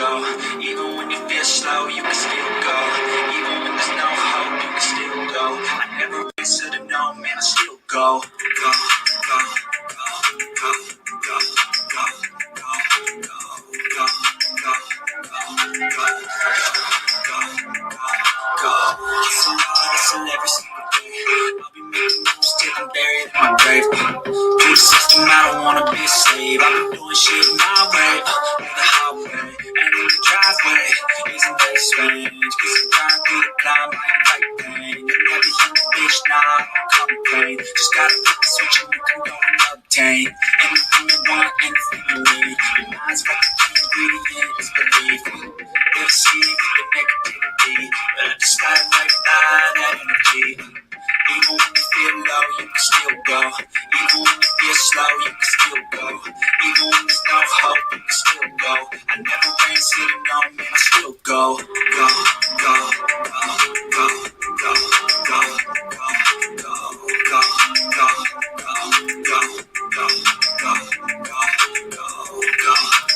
go. Even when you feel slow, you can still go. Even when there's no hope, you can still go. I never answer to no, man, I still go. Go, go, go, go, go, go, go, go, go, go, go, go, go. Hustle hard, hustle every single day. I'll be making moves till I'm buried in my grave. Through the system, I don't wanna be a slave. I've been doing shit my way, the highway, and in the driveway. Isn't that strange? Cause I'm trying through the climb, I ain't like pain. You never hear the bitch, nah, I don't complain. Just gotta flip the switch and you can go and obtain anything you want, anything you need. Your mind's got the key ingredient, is belief. They'll see with the negativity, but I just gotta let that energy. Even when you feel low, you can still go. Even when you feel slow, you can still go. Even when there's no hope, you can still go. I never ran sitting on, man, I still go. Go, go, go, go, go, go, go, go, go, go, go, go, go, go, go, go,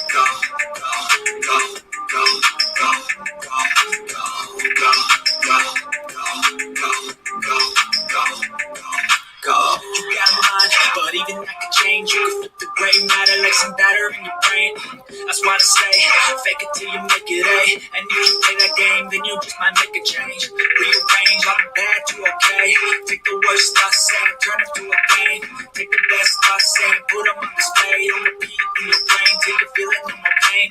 go. You got a mind, but even that could change. You can flip the gray matter like some batter in your brain. That's why I say, fake it till you make it A. And if you play that game, then you just might make a change. Rearrange all the bad to okay. Take the worst thoughts saying, turn them to a game. Take the best thoughts saying, put them on display. On repeat in your brain till you're feeling no more pain.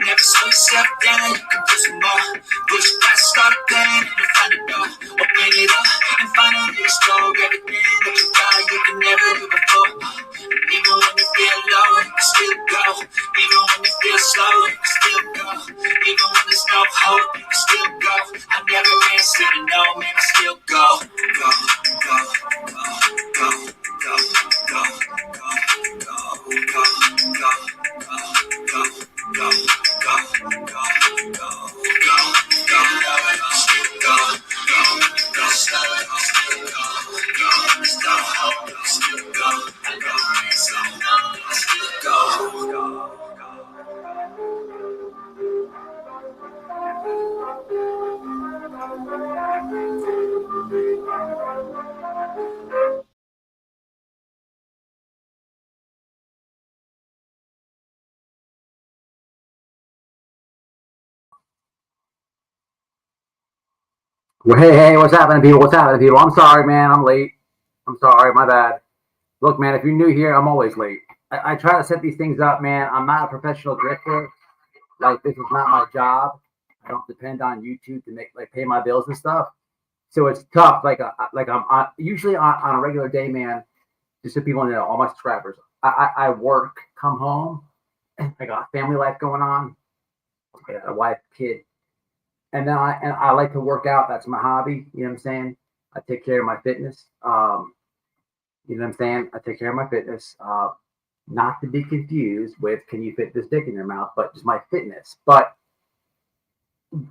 Never slow yourself down, you can do some more. Push past all the pain and you find a door. Open it up and finally explore everything that you thought you could never do before. And even when you feel low, you can still go. Even when you feel slow, you can still go. Even when there's no hope, you can still go. I never answer to no, man, I still go. Go, go, go, go, go, go, go, go, go, go, go, go, go, go, go, go, go, still go, go, go, slow, still go, go, still hope, still go, I go, so no, still go, go. Well, hey, what's happening, people? What's happening, people? I'm sorry, man. I'm late. I'm sorry. My bad. Look, man, if you're new here, I'm always late. I try to set these things up, man. I'm not a professional grifter. Like, this is not my job. I don't depend on YouTube to pay my bills and stuff. So it's tough. I'm usually on a regular day, man. Just so people know, all my subscribers. I work, come home. I got a family life going on. I got a wife, kid. And then I like to work out. That's my hobby. You know what I'm saying? I take care of my fitness. You know what I'm saying? I take care of my fitness. Not to be confused with, can you fit this dick in your mouth? But just my fitness. But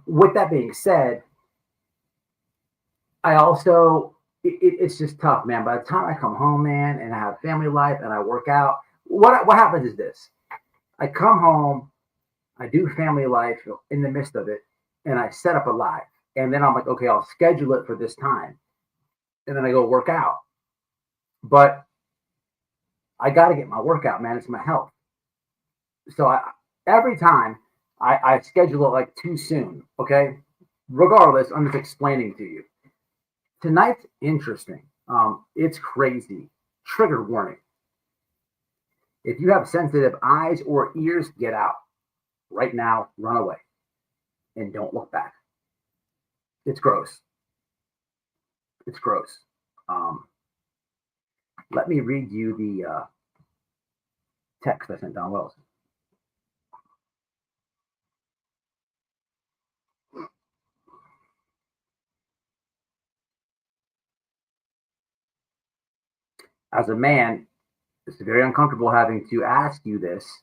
with that being said, I also, it's just tough, man. By the time I come home, man, and I have family life and I work out, what happens is this. I come home, I do family life in the midst of it, and I set up a live. And then I'm like, okay, I'll schedule it for this time. And then I go work out. But I got to get my workout, man. It's my health. So every time I schedule it like too soon, okay? Regardless, I'm just explaining to you. Tonight's interesting. It's crazy. Trigger warning. If you have sensitive eyes or ears, get out. Right now, run away. And don't look back. It's gross. It's gross. Let me read you the text I sent Don Wells. As a man, it's very uncomfortable having to ask you this,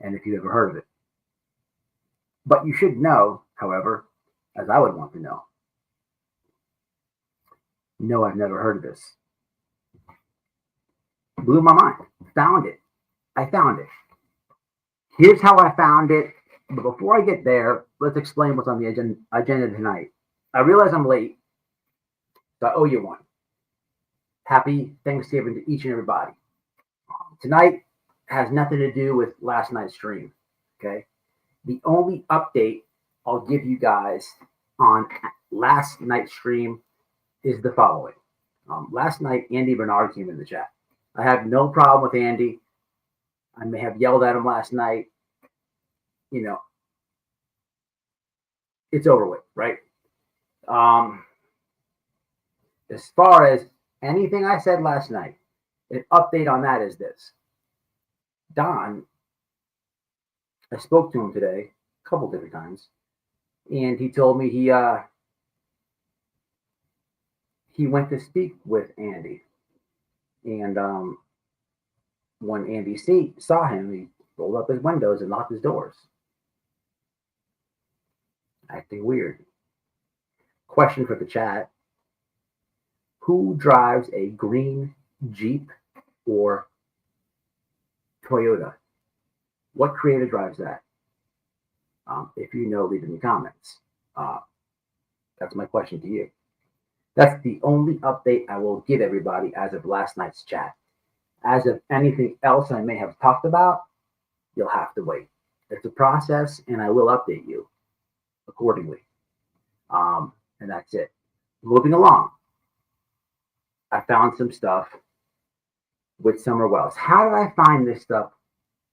and if you've ever heard of it. But you should know, however, as I would want to know. No, I've never heard of this. Blew my mind. Found it. I found it. Here's how I found it, But before I get there, let's explain what's on the agenda tonight. I realize I'm late, so I owe you one. Happy Thanksgiving to each and everybody. Tonight has nothing to do with last night's stream. Okay. The only update I'll give you guys on last night's stream is the following. Last night, Andy Bernard came in the chat. I have no problem with Andy. I may have yelled at him last night. You know, it's over with, right? As far as anything I said last night, an update on that is this. Don, I spoke to him today a couple different times, and he told me he went to speak with Andy, and when Andy saw him, he rolled up his windows and locked his doors, acting weird. Question for the chat: who drives a green Jeep or Toyota? What creator drives that? If you know, leave it in the comments. That's my question to you. That's the only update I will give everybody as of last night's chat. As of anything else I may have talked about, you'll have to wait. It's a process, and I will update you accordingly. And that's it. Moving along, I found some stuff with Summer Wells. How did I find this stuff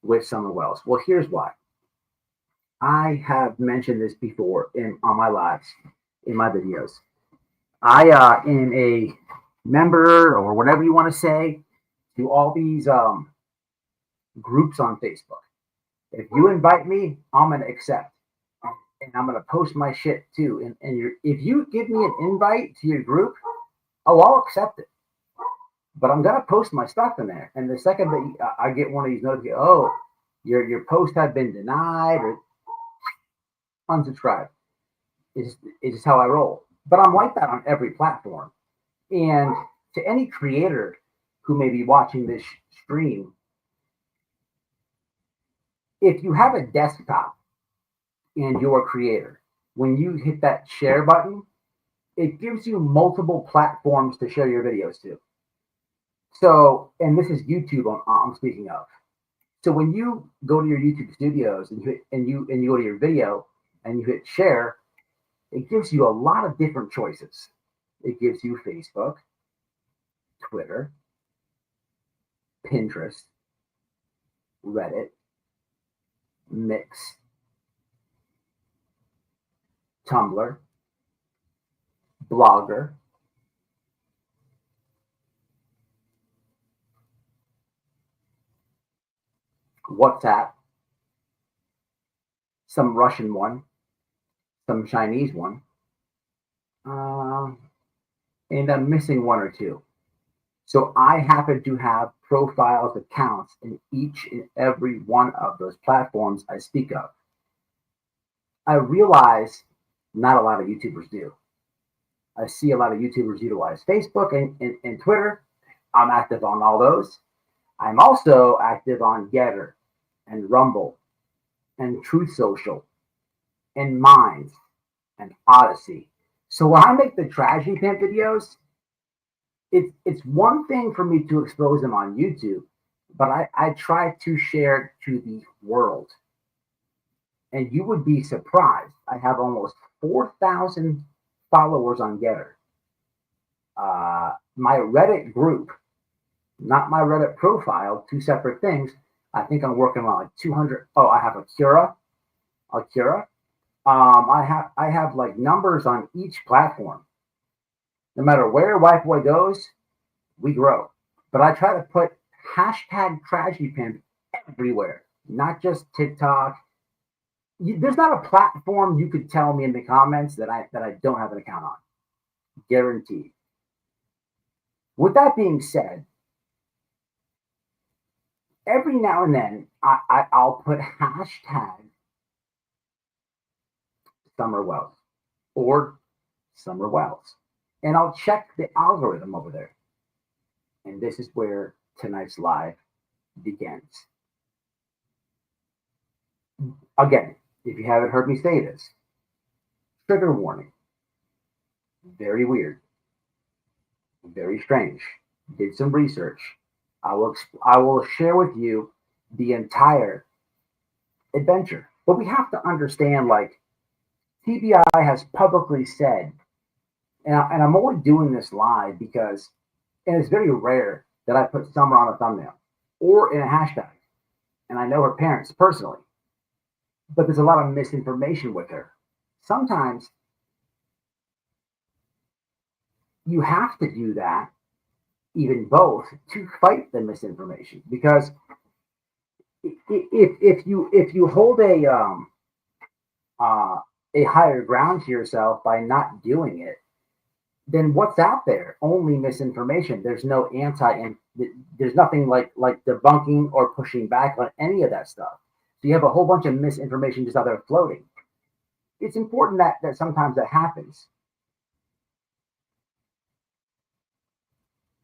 with Summer Wells? Well, here's why. I have mentioned this before on my lives, in my videos. I am a member, or whatever you want to say, to all these groups on Facebook. If you invite me, I'm going to accept. And I'm going to post my shit too. And if you give me an invite to your group, I'll accept it. But I'm going to post my stuff in there. And the second that I get one of these notifications, oh, your post had been denied or unsubscribe, is just how I roll. But I'm like that on every platform. And to any creator who may be watching this stream, if you have a desktop and you're a creator, when you hit that share button, it gives you multiple platforms to share your videos to. So, and this is YouTube I'm speaking of. So when you go to your YouTube studios and you go to your video and you hit share, it gives you a lot of different choices. It gives you Facebook, Twitter, Pinterest, Reddit, Mix, Tumblr, Blogger, WhatsApp, some Russian one, some Chinese one, and I'm missing one or two. So I happen to have profiles, accounts in each and every one of those platforms I speak of. I realize not a lot of YouTubers do. I see a lot of YouTubers utilize Facebook and Twitter. I'm active on all those. I'm also active on Gettr and Rumble and Truth Social and Minds and Odyssey. So when I make the Tragedy Pimp videos, it's one thing for me to expose them on YouTube, but I try to share to the world. And you would be surprised. I have almost 4,000 followers on Gettr. My Reddit group, not my Reddit profile, two separate things. I think I'm working on like 200. Oh, I have Akira. I have like numbers on each platform. No matter where White Boy goes, we grow. But I try to put hashtag Tragedy Pimp everywhere, not just TikTok. There's not a platform you could tell me in the comments that I don't have an account on. Guaranteed. With that being said, every now and then I'll put hashtag Summer Wells or Summer Wells, and I'll check the algorithm over there. And this is where tonight's live begins. Again, If you haven't heard me say this, trigger warning. Very weird. Very strange. Did some research. I will share with you the entire adventure. But we have to understand, like, TBI has publicly said, and I'm only doing this live because, and it's very rare that I put Summer on a thumbnail or in a hashtag. And I know her parents personally, but there's a lot of misinformation with her. Sometimes you have to do that, even both, to fight the misinformation. Because if you hold a higher ground to yourself by not doing it, then what's out there? Only misinformation. There's no and there's nothing like debunking or pushing back on any of that stuff. So you have a whole bunch of misinformation just out there floating. It's important that sometimes that happens.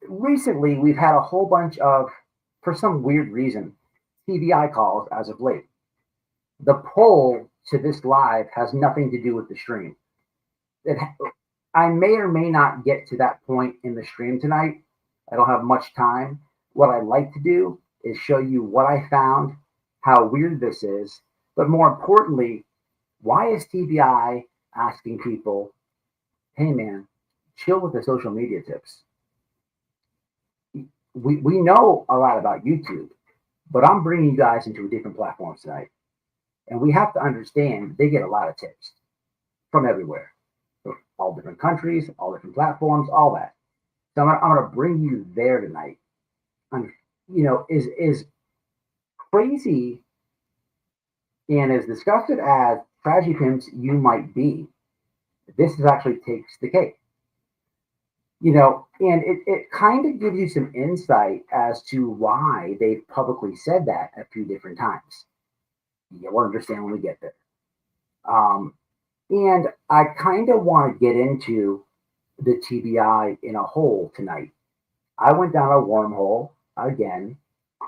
Recently, we've had a whole bunch of, for some weird reason, TBI calls as of late. The poll to this live has nothing to do with the stream. I may or may not get to that point in the stream tonight. I don't have much time. What I like to do is show you what I found, how weird this is, but more importantly, why is TBI asking people, hey man, chill with the social media tips? We know a lot about YouTube, but I'm bringing you guys into a different platform tonight. And we have to understand they get a lot of tips from everywhere, from all different countries, all different platforms, all that. So I'm going to bring you there tonight. And, is crazy and as disgusted as tragedy pimps you might be, this is actually takes the cake. And it kind of gives you some insight as to why they've publicly said that a few different times. You'll understand when we get there. And I kind of want to get into the TBI in a whole tonight. I went down a wormhole again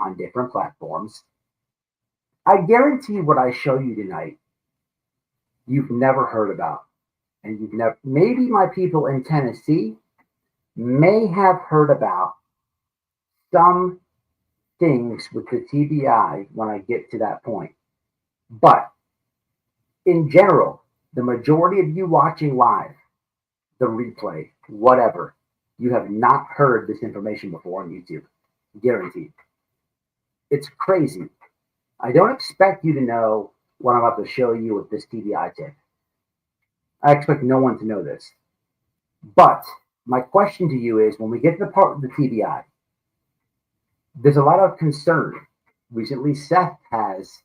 on different platforms. I guarantee what I show you tonight, you've never heard about. And you've never, maybe my people in Tennessee may have heard about some things with the TBI when I get to that point. But in general, the majority of you watching live, the replay, whatever, you have not heard this information before on YouTube. Guaranteed. It's crazy. I don't expect you to know what I'm about to show you with this TBI tip. I expect no one to know this. But my question to you is, when we get to the part of the TBI, there's a lot of concern. Recently, Seth has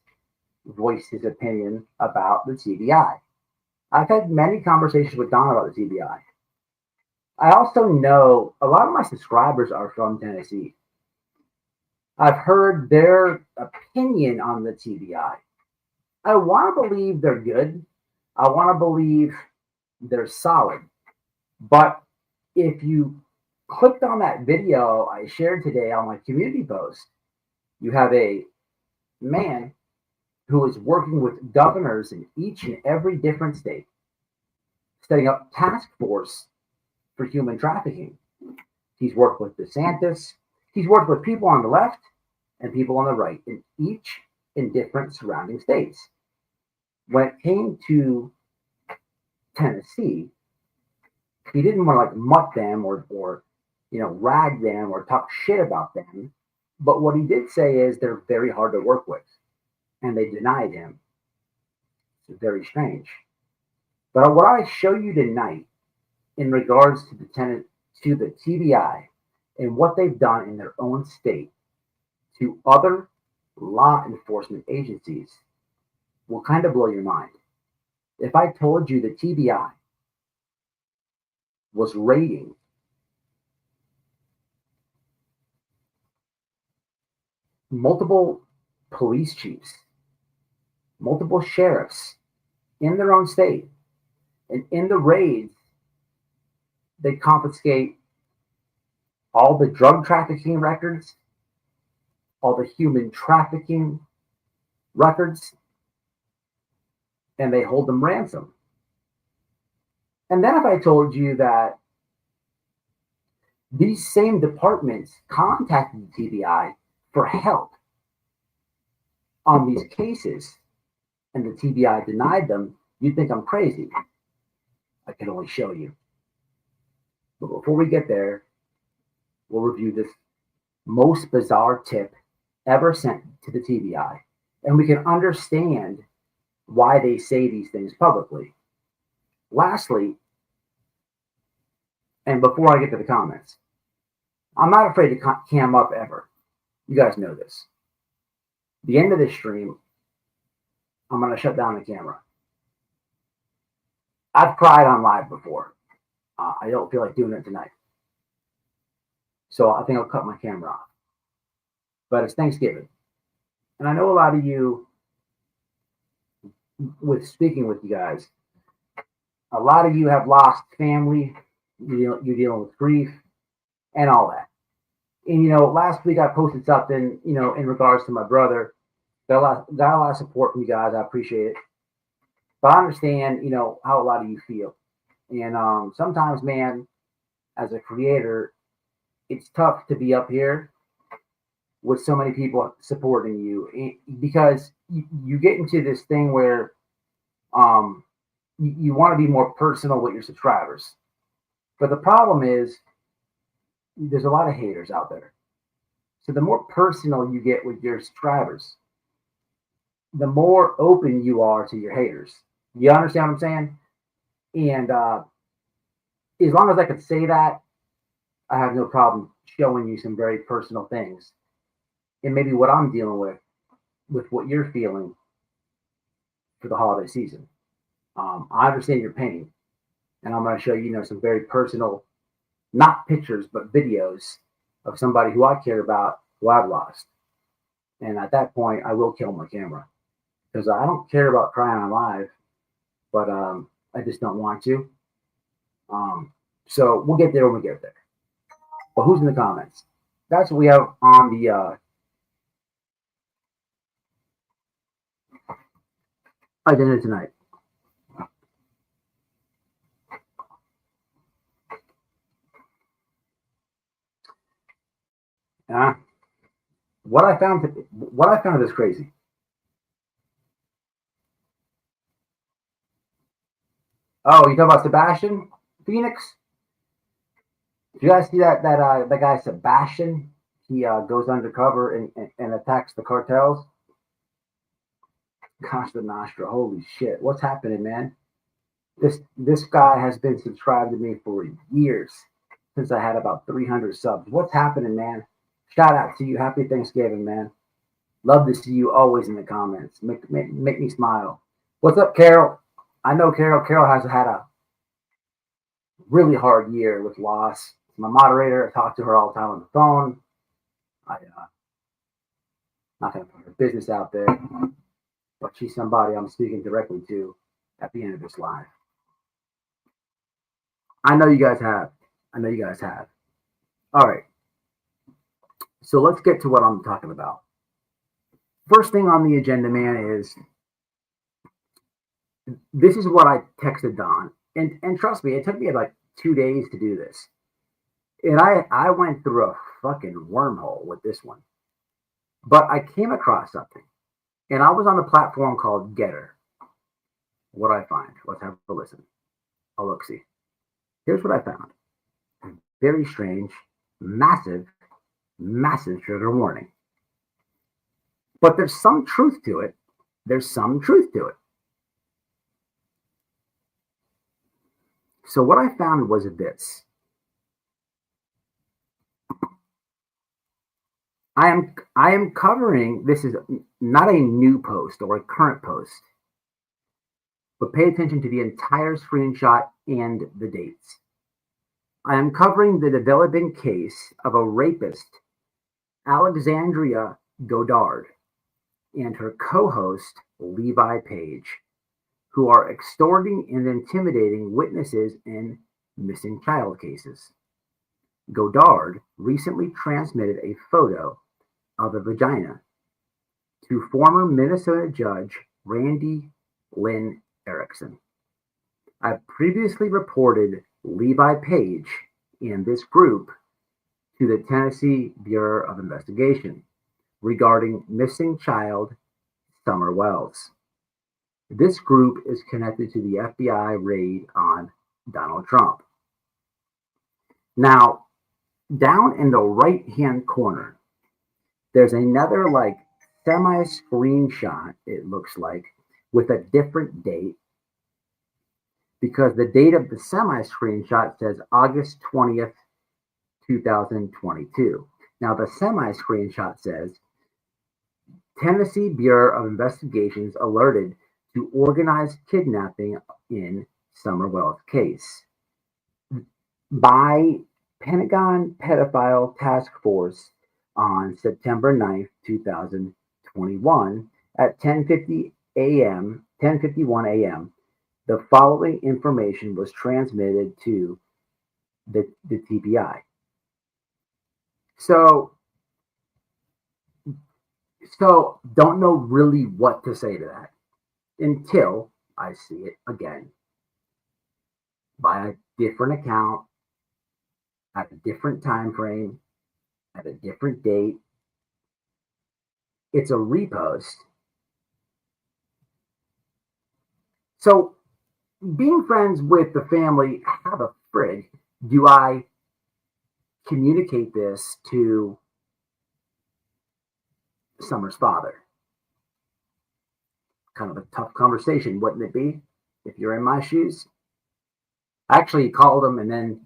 voiced his opinion about the TBI. I've had many conversations with Don about the TBI. I also know a lot of my subscribers are from Tennessee. I've heard their opinion on the TBI. I want to believe they're good. I want to believe they're solid. But if you clicked on that video I shared today on my community post, you have a man who is working with governors in each and every different state, setting up task force for human trafficking. He's worked with DeSantis. He's worked with people on the left and people on the right, in each in different surrounding states. When it came to Tennessee, he didn't want to mutt them or rag them or talk shit about them. But what he did say is they're very hard to work with, and they denied him. It's very strange. But what I show you tonight in regards to the TBI and what they've done in their own state to other law enforcement agencies will kind of blow your mind. If I told you the TBI was raiding multiple police chiefs, multiple sheriffs in their own state, and in the raids, they confiscate all the drug trafficking records, all the human trafficking records, and they hold them ransom. And then if I told you that these same departments contacted the TBI for help on these cases, and the TBI denied them, you'd think I'm crazy. I can only show you. But before we get there, we'll review this most bizarre tip ever sent to the TBI, and we can understand why they say these things publicly. Lastly, and before I get to the comments, I'm not afraid to cam up ever. You guys know this. The end of this stream, I'm going to shut down the camera. I've cried on live before. I don't feel like doing it tonight. So I think I'll cut my camera off. But it's Thanksgiving. And I know a lot of you, with speaking with you guys, a lot of you have lost family. You're dealing with grief and all that. And, last week I posted something, in regards to my brother. Got a lot of support from you guys. I appreciate it. But I understand, how a lot of you feel. And sometimes, man, as a creator, it's tough to be up here with so many people supporting you, because you get into this thing where you want to be more personal with your subscribers. But the problem is there's a lot of haters out there. So the more personal you get with your subscribers, the more open you are to your haters. You understand what I'm saying? And as long as I could say that, I have no problem showing you some very personal things. And maybe what I'm dealing with what you're feeling for the holiday season. I understand your pain. And I'm going to show you, some very personal, not pictures, but videos of somebody who I care about, who I've lost. And at that point, I will kill my camera. Because I don't care about crying on live, but I just don't want to. So we'll get there when we get there. But who's in the comments? That's what we have on the agenda tonight. What I found is crazy. Oh, you talking about Sebastian Phoenix? Do you guys see that guy Sebastian? He goes undercover and attacks the cartels. Gosh, the Nostra, holy shit! What's happening, man? This guy has been subscribed to me for years, since I had about 300 subs. What's happening, man? Shout out to you. Happy Thanksgiving, man. Love to see you always in the comments. Make me smile. What's up, Carol? I know Carol. Carol has had a really hard year with loss. My moderator, I talk to her all the time on the phone. Not going to put her business out there, but she's somebody I'm speaking directly to at the end of this live. I know you guys have. All right. So let's get to what I'm talking about. First thing on the agenda, man, is this is what I texted Don. And trust me, it took me like 2 days to do this. And I went through a fucking wormhole with this one. But I came across something. And I was on a platform called Gettr. What I find? Let's have a listen. A look-see. Here's what I found. Very strange, massive trigger warning. But there's some truth to it. So what I found was this. I am covering, this is not a new post or a current post, but pay attention to the entire screenshot and the dates. I am covering the developing case of a rapist, Alexandria Goddard, and her co-host, Levi Page, who are extorting and intimidating witnesses in missing child cases. Goddard recently transmitted a photo of a vagina to former Minnesota Judge Randy Lynn Erickson. I previously reported Levi Page and this group to the Tennessee Bureau of Investigation regarding missing child Summer Wells. This group is connected to the FBI raid on Donald Trump. Now, down in the right-hand corner, there's another like semi-screenshot, it looks like, with a different date, because the date of the semi-screenshot says August 20th, 2022. Now, the semi-screenshot says, Tennessee Bureau of Investigations alerted to organized kidnapping in Summer Wells case by Pentagon Pedophile Task Force on September 9th, 2021 at 10:51 a.m. The following information was transmitted to the TBI. So don't know really what to say to that until I see it again by a different account at a different time frame at a different date. It's a repost. So being friends with the family, how the frig do I communicate this to Summer's father? Kind of a tough conversation, wouldn't it be, if you're in my shoes? I actually called him and then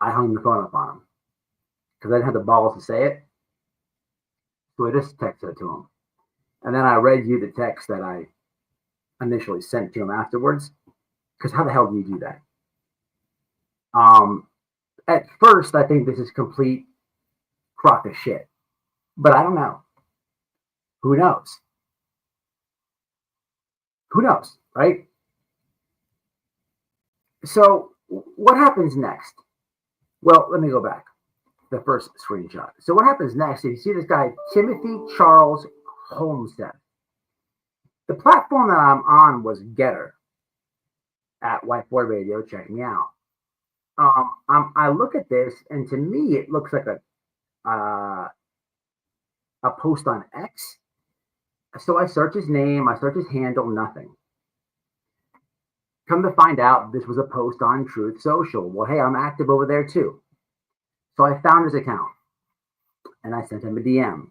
I hung the phone up on him because I didn't have the balls to say it. So I just texted it to him. And then I read you the text that I initially sent to him afterwards. Because how the hell do you do that? At first, I think this is complete crock of shit. But I don't know. Who knows? Who knows, right? So what happens next? Well, let me go back. The first screenshot. So what happens next? You see this guy, Timothy Charles Homestead. The platform that I'm on was Gettr at White Boy Radio. Check me out. I look at this, and to me, it looks like a post on X. So I search his name, I search his handle, nothing. Come to find out, this was a post on Truth Social. Well, hey, I'm active over there too. So I found his account, and I sent him a DM.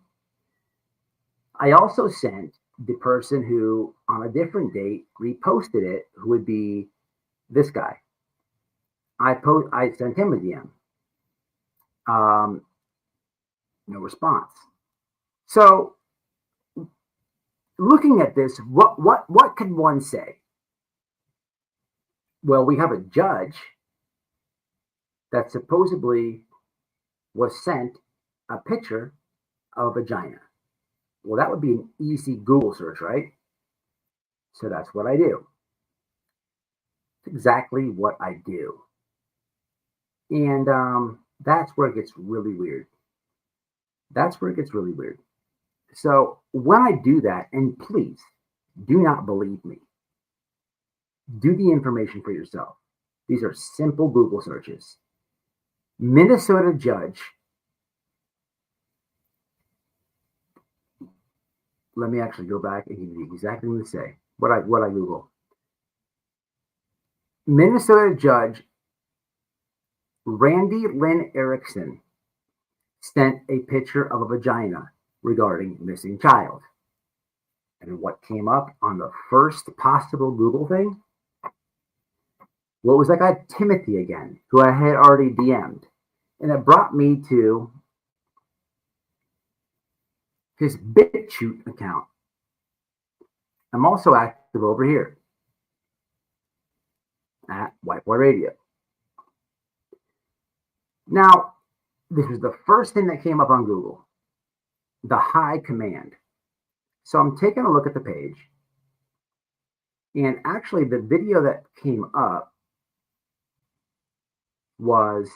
I also sent the person who, on a different date, reposted it, who would be this guy. I sent him a DM. No response. So, looking at this, what could one say? Well, we have a judge that supposedly was sent a picture of a vagina. Well, that would be an easy Google search, right? So that's what I do. It's exactly what I do. And that's where it gets really weird. That's where it gets really weird. So when I do that, and please do not believe me, do the information for yourself. These are simple Google searches. Minnesota judge. Let me actually go back and give you exactly what to say. What I Google. Minnesota judge Randy Lynn Erickson sent a picture of a vagina regarding missing child. And what came up on the first possible Google thing? Well, it was that guy Timothy again, who I had already DM'd. And it brought me to his BitChute account. I'm also active over here at White Boy Radio. Now, this was the first thing that came up on Google, the high command. So I'm taking a look at the page, and actually the video that came up was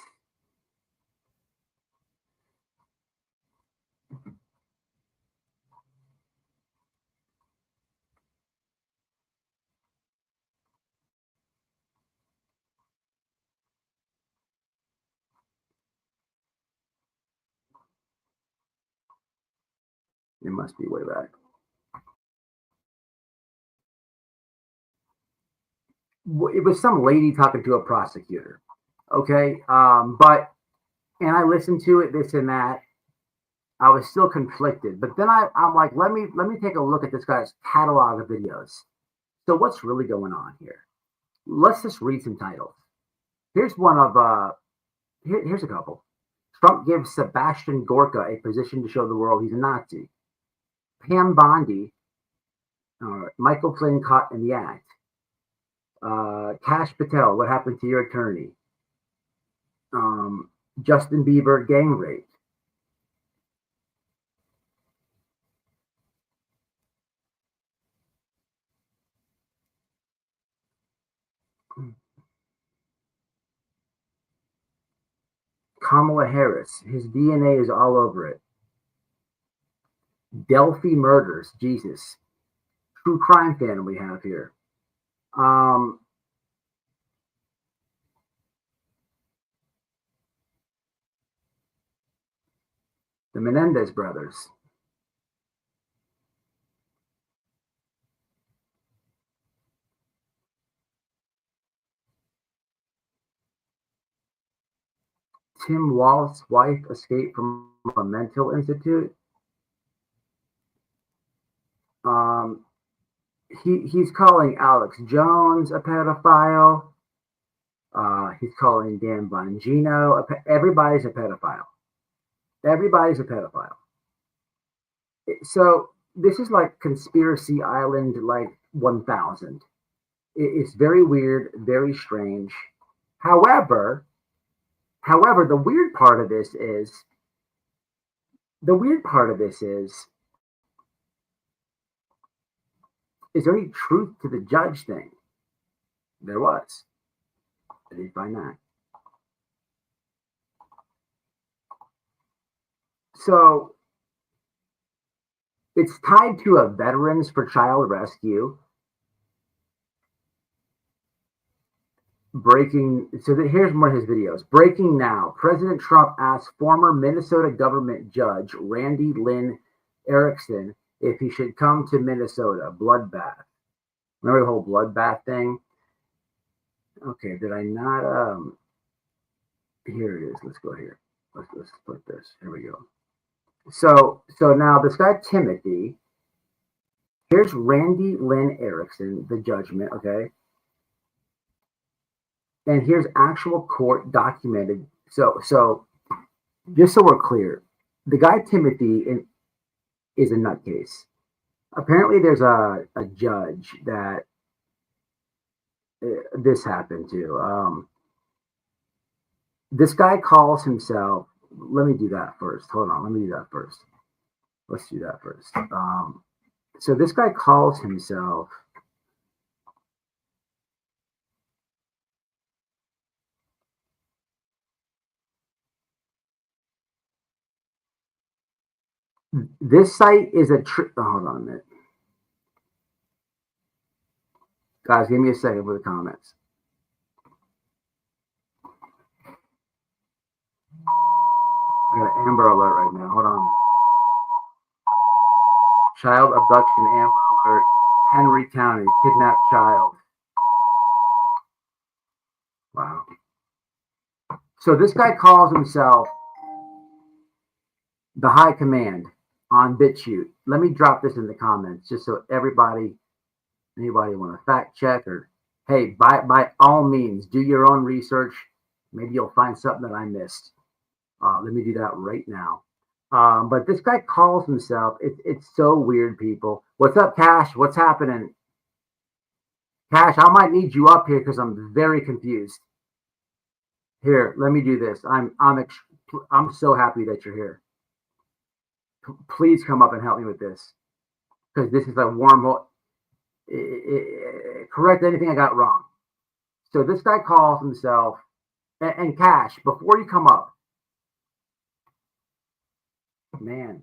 It must be way back. It was some lady talking to a prosecutor. Okay. And I listened to it, this and that. I was still conflicted, but then I'm like, let me take a look at this guy's catalog of videos. So what's really going on here? Let's just read some titles. Here's one of here's a couple. Trump gives Sebastian Gorka a position to show the world he's a Nazi. Pam Bondi, Michael Flynn caught in the act. Kash Patel, what happened to your attorney? Justin Bieber gang rape. Kamala Harris, his DNA is all over it. Delphi murders, Jesus. True crime fan we have here. The Menendez brothers. Tim Walz's wife escaped from a mental institute. He's calling Alex Jones a pedophile. He's calling Dan Bongino everybody's a pedophile. Everybody's a pedophile. So this is like Conspiracy Island, like 1000. It's very weird, very strange. However, the weird part of this is there any truth to the judge thing? There was. I didn't find that. So it's tied to a Veterans for Child Rescue. Here's one of his videos. Breaking now. President Trump asked former Minnesota government judge Randy Lynn Erickson if he should come to Minnesota. Bloodbath. Remember the whole bloodbath thing? Okay, did I not? Here it is. Let's go here. Let's put this. Here we go. So now this guy Timothy. Here's Randy Lynn Erickson, the judgment. Okay. And here's actual court documented. So just so we're clear, the guy Timothy is a nutcase. Apparently, there's a judge that this happened to. This guy calls himself. Let me do that first. Hold on. Let me do that first. Let's do that first. So this guy calls himself. This site is hold on a minute. Guys, give me a second for the comments. I got an Amber Alert right now. Hold on. Child abduction, Amber Alert. Henry County, kidnapped child. Wow. So this guy calls himself the High Command on BitChute. Let me drop this in the comments just so anybody want to fact check or, hey, by all means, do your own research. Maybe you'll find something that I missed. Let me do that right now. But this guy calls himself, it's so weird, people. What's up, Cash? What's happening? Cash, I might need you up here because I'm very confused. Here, let me do this. I'm so happy that you're here. Please come up and help me with this because this is a wormhole. Correct anything I got wrong. So this guy calls himself, and Cash, before you come up, man,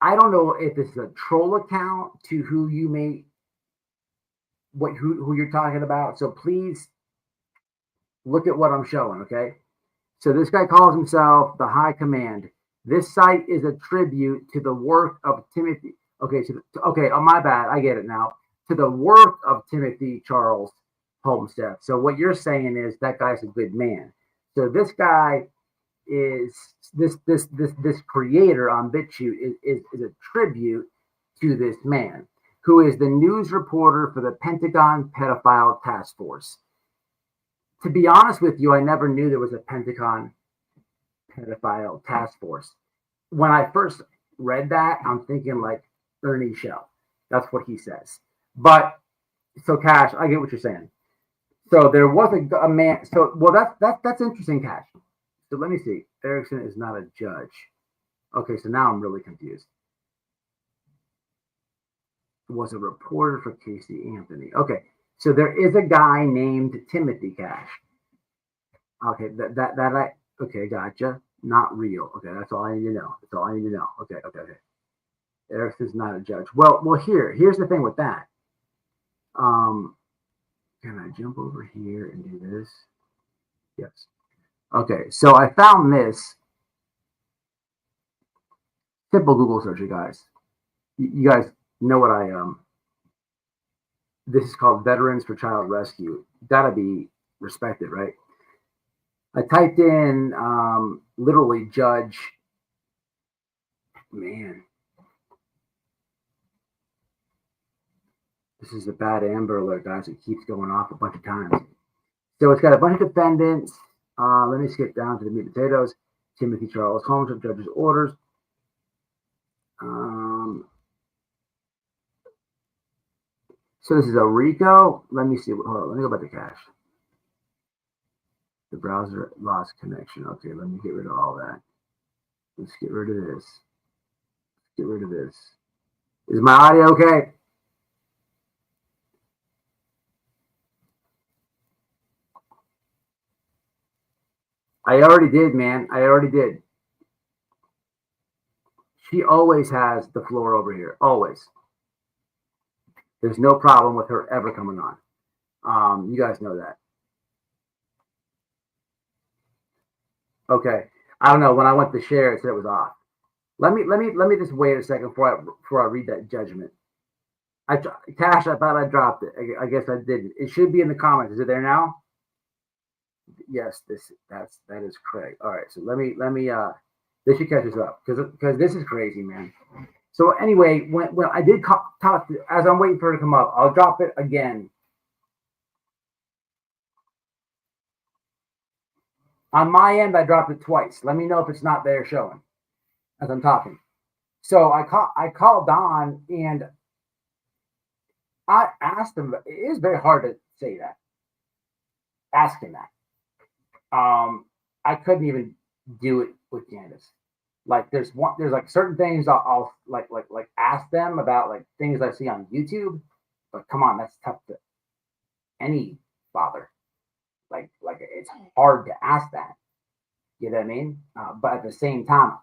I don't know if this is a troll account to who you're talking about. So please look at what I'm showing, okay? So this guy calls himself the High Command. This site is a tribute to the work of Timothy. Okay, okay, oh my bad, I get it now. To the work of Timothy Charles Homestead. So what you're saying is that guy's a good man. So this guy is this creator on BitChute is a tribute to this man who is the news reporter for the Pentagon Pedophile Task Force. To be honest with you, I never knew there was a Pentagon Pedophile Task Force. When I first read that, I'm thinking like Ernie Shell. That's what he says. But so Cash, I get what you're saying. So there was a man. So well, that's interesting, Cash. So let me see. Erickson is not a judge. Okay, so now I'm really confused. Was a reporter for Casey Anthony. Okay, so there is a guy named Timothy Cash. Okay, okay, gotcha. Not real. Okay, that's all I need to know. That's all I need to know. Okay. Erickson's not a judge. Well, here's the thing with that. Can I jump over here and do this? Yes. Okay, so I found this. Simple Google search, you guys. You guys know what this is called Veterans for Child Rescue. Gotta be respected, right? I typed in literally judge. Man, this is a bad Amber Alert, guys. It keeps going off a bunch of times. So it's got a bunch of defendants. Let me skip down to the meat and potatoes. Timothy Charles Holmes of judge's orders. So this is a RICO. Let me see. Hold on. Let me go back to Cash. The browser lost connection. Okay, let me get rid of all that. Let's get rid of this. Get rid of this. Is my audio okay? I already did, man. I already did. She always has the floor over here. Always. There's no problem with her ever coming on. You guys know that. Okay. I don't know. When I went to share, it said it was off. Let me just wait a second before I read that judgment. Cash, I thought I dropped it. I guess I didn't. It should be in the comments. Is it there now? Yes, that is correct. All right. So let me this should catch us up because this is crazy, man. So anyway, when I did talk as I'm waiting for it to come up, I'll drop it again. On my end, I dropped it twice. Let me know if it's not there showing as I'm talking. So I called Don and I asked him. It is very hard to say that. Ask him that. I couldn't even do it with Candace. Like there's like certain things I'll like ask them about like things I see on YouTube, but come on, that's tough to any father. Like it's hard to ask that. You know what I mean? But at the same time,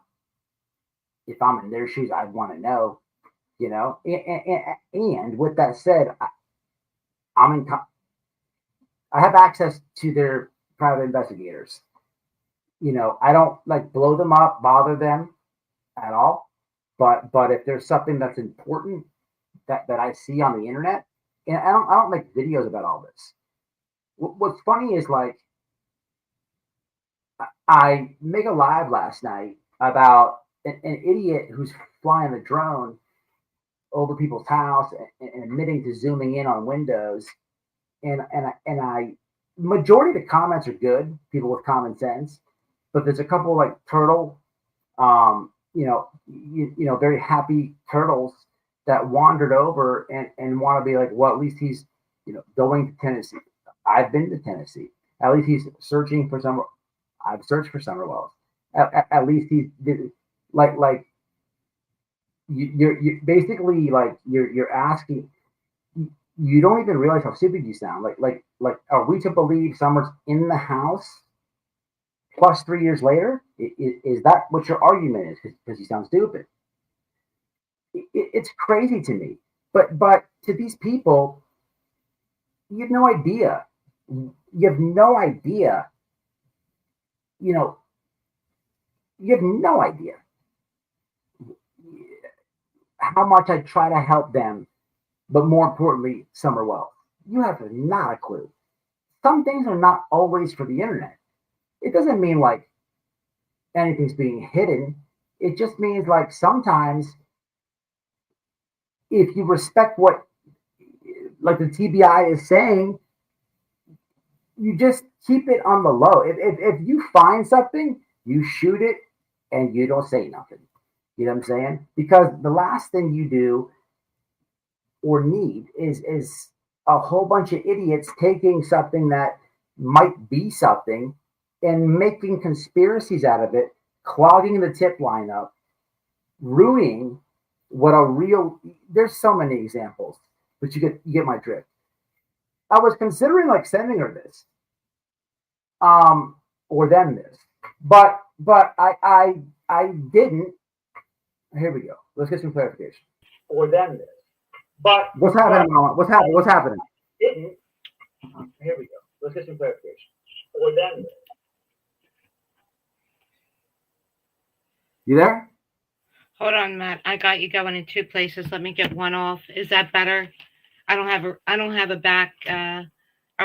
if I'm in their shoes, I'd want to know. You know, and with that said, I have access to their private investigators. You know, I don't like blow them up, bother them at all. But if there's something that's important that I see on the internet, and I don't make videos about all this. What's funny is like I make a live last night about an idiot who's flying a drone over people's house and admitting to zooming in on windows, and I majority of the comments are good, people with common sense. But there's a couple like turtle, you know, very happy turtles that wandered over and want to be like, well, at least he's, you know, going to Tennessee. I've been to Tennessee. At least he's searching for some. I've searched for summer wells. At least he's like you're basically like you're asking. You don't even realize how stupid you sound. Like are we to believe Summer's in the house? Plus 3 years later, is that what your argument is? Because you sound stupid. It's crazy to me. But to these people, you have no idea. You have no idea you know, you have no idea how much I try to help them, but more importantly, summer wealth. You have not a clue. Some things are not always for the internet. It doesn't mean like anything's being hidden. It just means like sometimes if you respect what like the TBI is saying, you just keep it on the low. If you find something, you shoot it and you don't say nothing. You know what I'm saying? Because the last thing you do or need is a whole bunch of idiots taking something that might be something and making conspiracies out of it, clogging the tip line up, ruining what a real. There's so many examples, but you get my drift. I was considering like sending her this, or them this, but I didn't. Here we go. Let's get some clarification. Or them this, but what's happening, Mama? What's happening? What's happening? Didn't. Here we go. Let's get some clarification. Or them this. You there? Hold on, Matt. I got you going in two places. Let me get one off. Is that better? I don't have a back. All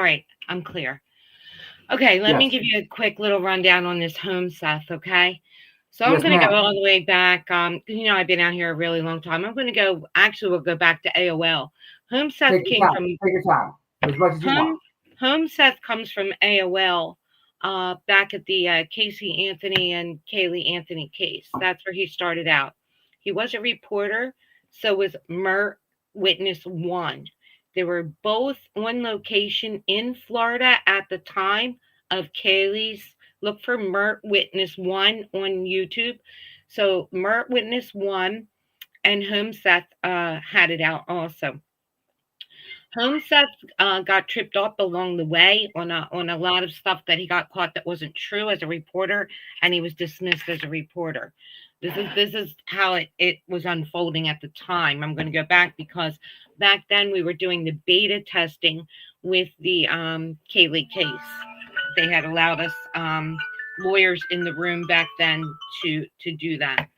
right, I'm clear. Okay, let me Yes. give you a quick little rundown on this home, Seth. Okay, so I'm Yes, going to go ma'am. all the way back. 'Cause, I've been out here a really long time. I'm going to go. Actually, we'll go back to AOL. Home Seth Take your came time. from Take your time. As much as you want. home. Home Seth comes from AOL. Back at the Casey Anthony and Kaylee Anthony case. That's where he started out. He was a reporter. So was Mert Witness One. They were both on location in Florida at the time of Kaylee's. Look for Mert Witness One on YouTube. So Mert Witness One and Home Seth had it out also. Homeseth got tripped up along the way on a lot of stuff that he got caught that wasn't true as a reporter, and he was dismissed as a reporter. This is how it was unfolding at the time. I'm going to go back because back then we were doing the beta testing with the Kaylee case. They had allowed us lawyers in the room back then to do that.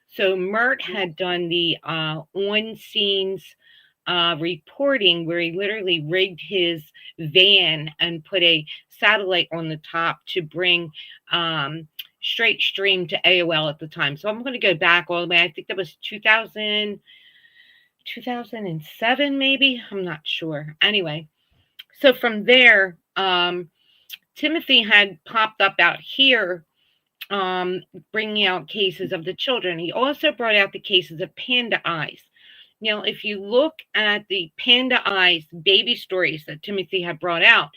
So Mert had done the on scenes reporting where he literally rigged his van and put a satellite on the top to bring straight stream to AOL at the time. So I'm going to go back all the way. I think that was 2007, maybe. I'm not sure. Anyway, so from there, Timothy had popped up out here um, bringing out cases of the children. He also brought out the cases of Panda Eyes. Now, if you look at the Panda Eyes baby stories that Timothy had brought out,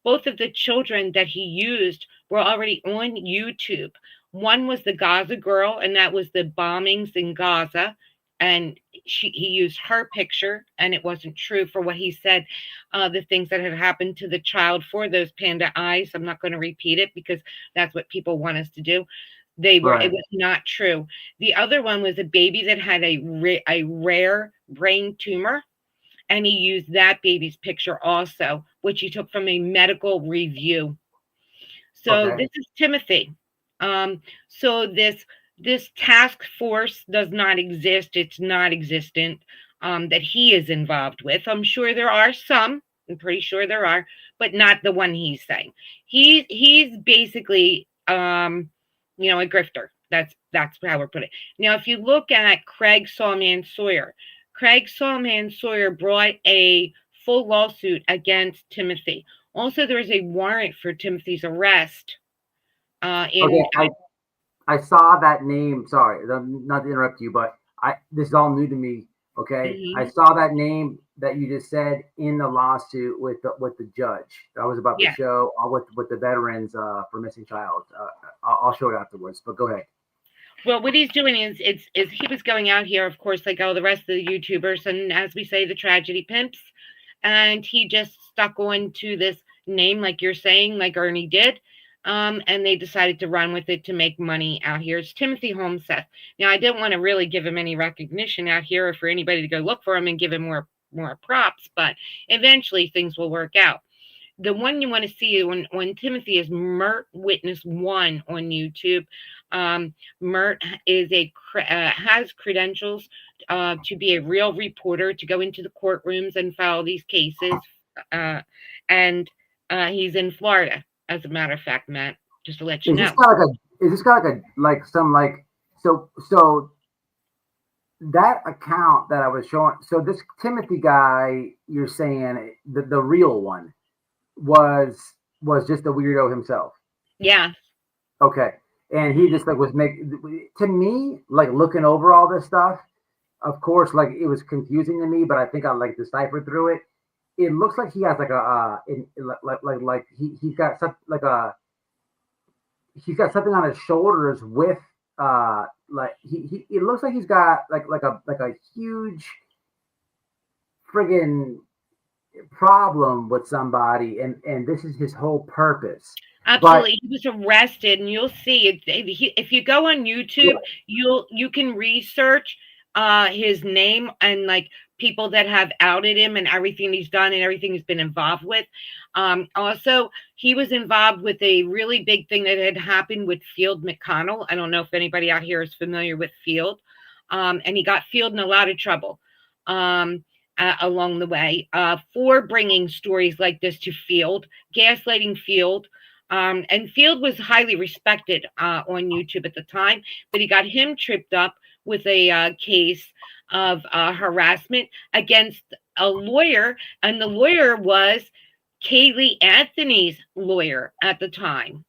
both of the children that he used were already on YouTube. One was the Gaza girl, and that was the bombings in Gaza. And he used her picture, and it wasn't true for what he said, the things that had happened to the child for those panda eyes. I'm not going to repeat it because that's what people want us to do. It Right. was not true. The other one was a baby that had a rare brain tumor, and he used that baby's picture also, which he took from a medical review. So Okay. this is Timothy. So this task force does not exist. It's not existent. That he is involved with. I'm sure there are some. I'm pretty sure there are, but not the one he's saying. He's basically a grifter. That's how we're putting it. Now, if you look at Craig Sawman Sawyer, Craig Sawman Sawyer brought a full lawsuit against Timothy. Also, there is a warrant for Timothy's arrest. Okay. In I saw that name. Sorry, not to interrupt you, but this is all new to me. Okay, I Mhm. saw that name that you just said in the lawsuit with the judge. That was about the Yeah. show with the veterans for missing child. I'll show it afterwards. But go ahead. Well, what he's doing is he was going out here, of course, like all the rest of the YouTubers, and as we say, the tragedy pimps, and he just stuck on to this name, like you're saying, like Ernie did. And they decided to run with it to make money out here. It's Timothy Homeseth. Now, I didn't want to really give him any recognition out here, or for anybody to go look for him and give him more props, but eventually things will work out. the one you want to see when Timothy is Mert Witness 1 on YouTube. Mert is has credentials to be a real reporter, to go into the courtrooms and file these cases. And he's in Florida, as a matter of fact, Matt, just to let you Is this know. guy like a? Is this guy like some like so? That account that I was showing. So this Timothy guy, you're saying the real one was just a weirdo himself. Yeah. Okay, and he just like was to me like looking over all this stuff. Of course, like it was confusing to me, but I think I like deciphered through it. It looks like he has like like he's got some like he's got something on his shoulders with like he it looks like he's got like a huge friggin' problem with somebody, and this is his whole purpose. Absolutely. He was arrested, and you'll see if you go on YouTube, you can research his name and like people that have outed him and everything he's done and everything he's been involved with. Also, he was involved with a really big thing that had happened with Field McConnell. I don't know if anybody out here is familiar with Field. And he got Field in a lot of trouble along the way for bringing stories like this to Field, gaslighting Field. And Field was highly respected on YouTube at the time, but he got him tripped up with a case of harassment against a lawyer, and the lawyer was Kaylee Anthony's lawyer at the time.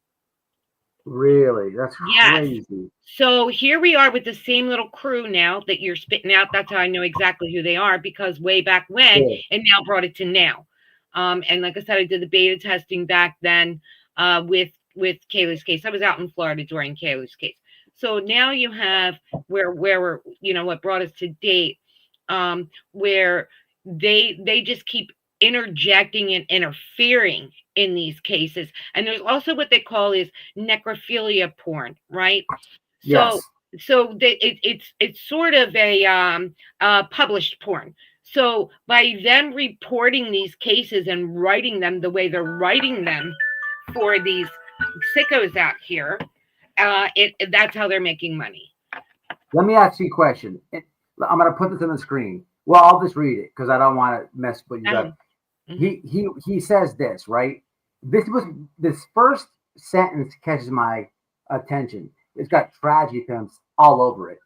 Really? That's crazy. Yes. So here we are with the same little crew now that you're spitting out. That's how I know exactly who they are, because way back when, and now brought it to now. And like I said, I did the beta testing back then with Kaylee's case. I was out in Florida during Kaylee's case. So now you have where we're, what brought us to date, where they just keep interjecting and interfering in these cases. And there's also what they call is necrophilia porn, right? Yes. So it's sort of a published porn. So by them reporting these cases and writing them the way they're writing them for these sickos out here, that's how they're making money. Let me ask you a question. I'm going to put this on the screen. Well, I'll just read it because I don't want to mess with you guys. He says this, right? This first sentence catches my attention. It's got tragedy films all over it.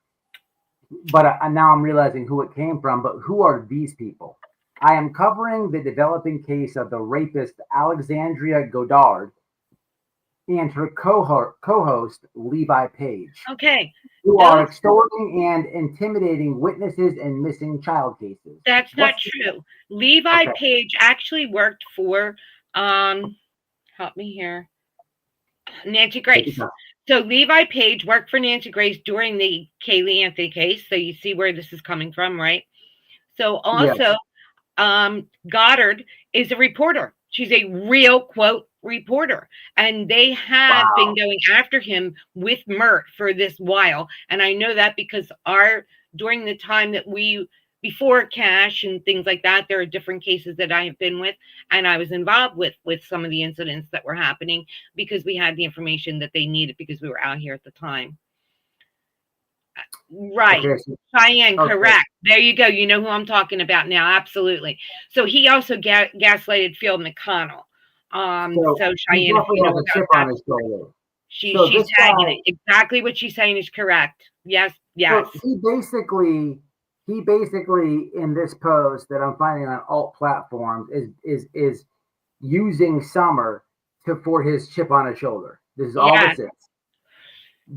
But now I'm realizing who it came from. But who are these people? I am covering the developing case of the rapist Alexandria Goddard and her co-host Levi Page. Okay. Who are extorting and intimidating witnesses in missing child cases. That's not true. Levi Page actually worked for help me here. Nancy Grace. So Levi Page worked for Nancy Grace during the Kaylee Anthony case. So you see where this is coming from, right? So also, Gettr is a reporter. She's a real, quote, reporter. And they have been going after him with Mert for this while. And I know that because during the time that before Cash and things like that, there are different cases that I have been with, and I was involved with some of the incidents that were happening because we had the information that they needed because we were out here at the time. Right. Okay. Cheyenne, correct. There you go. You know who I'm talking about now. Absolutely. So he also gaslighted Field McConnell. So Cheyenne, she's tagging it. Exactly what she's saying is correct. Yes. So he basically in this post that I'm finding on alt platforms is using Summer for his chip on his shoulder. This is all this is.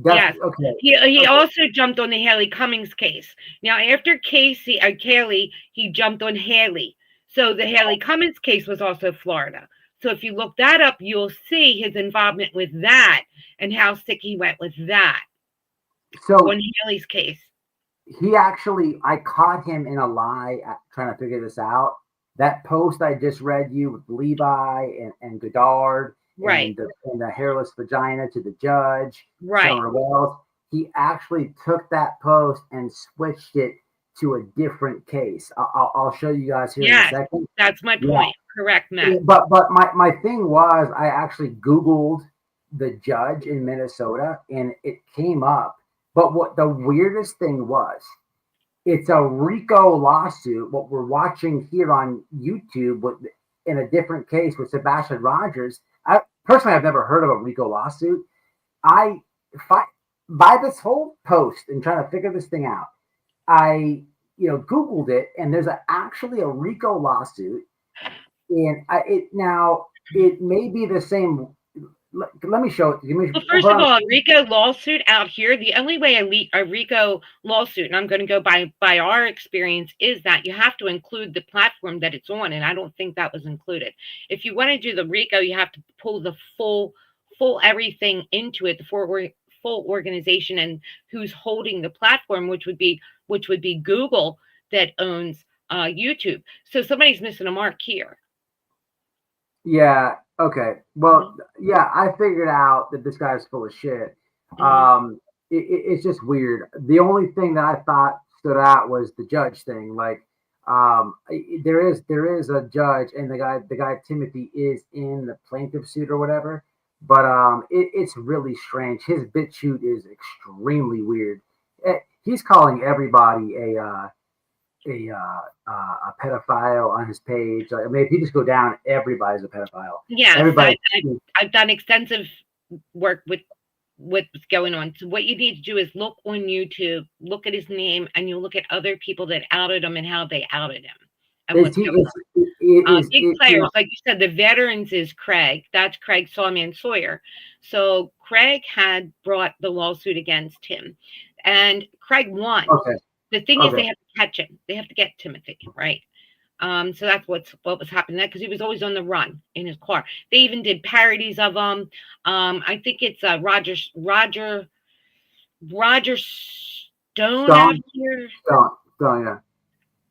Yes. Okay. He also jumped on the Haley Cummings case. Now, after Kaylee, he jumped on Haley. So the Haley Cummings case was also Florida. So if you look that up, you'll see his involvement with that and how sick he went with that. So on Haley's case, I caught him in a lie trying to figure this out. That post I just read you with Levi and Goddard. Right. And the hairless vagina to the judge. Right. Wells. He actually took that post and switched it to a different case. I'll show you guys here in a second. That's my point. correct, Matt. But my thing was, I actually Googled the judge in Minnesota, and it came up. But what the weirdest thing was, it's a RICO lawsuit. What we're watching here on YouTube, with in a different case with Sebastian Rogers. I personally, I've never heard of a RICO lawsuit. I by this whole post and trying to figure this thing out, I Googled it, and there's actually a RICO lawsuit, and it may be the same. Let me show it. Well, first of all, a RICO lawsuit out here, the only way a RICO lawsuit, and I'm going to go by our experience, is that you have to include the platform that it's on, and I don't think that was included. If you want to do the RICO, you have to pull the full everything into it, the full organization and who's holding the platform, which would be Google, that owns YouTube. So somebody's missing a mark here. Yeah. Okay. Well, yeah, I figured out that this guy's full of shit. It's just weird. The only thing that I thought stood out was the judge thing. Like, there is a judge, and the guy Timothy is in the plaintiff suit or whatever. But it's really strange. His BitChute is extremely weird. He's calling everybody a pedophile on his page. I mean, if you just go down, everybody's a pedophile. Yeah, everybody. I've done extensive work with what's going on. So what you need to do is look on YouTube, look at his name, and you look at other people that outed him and how they outed him. And what's going on. Big players, like you said, the veterans is Craig. That's Craig Sawman Sawyer. So Craig had brought the lawsuit against him, and Craig won. Okay. The thing is, they have to catch him. They have to get Timothy, right? So that's what was happening, because he was always on the run in his car. They even did parodies of him. I think it's Roger Stone out here. Stone,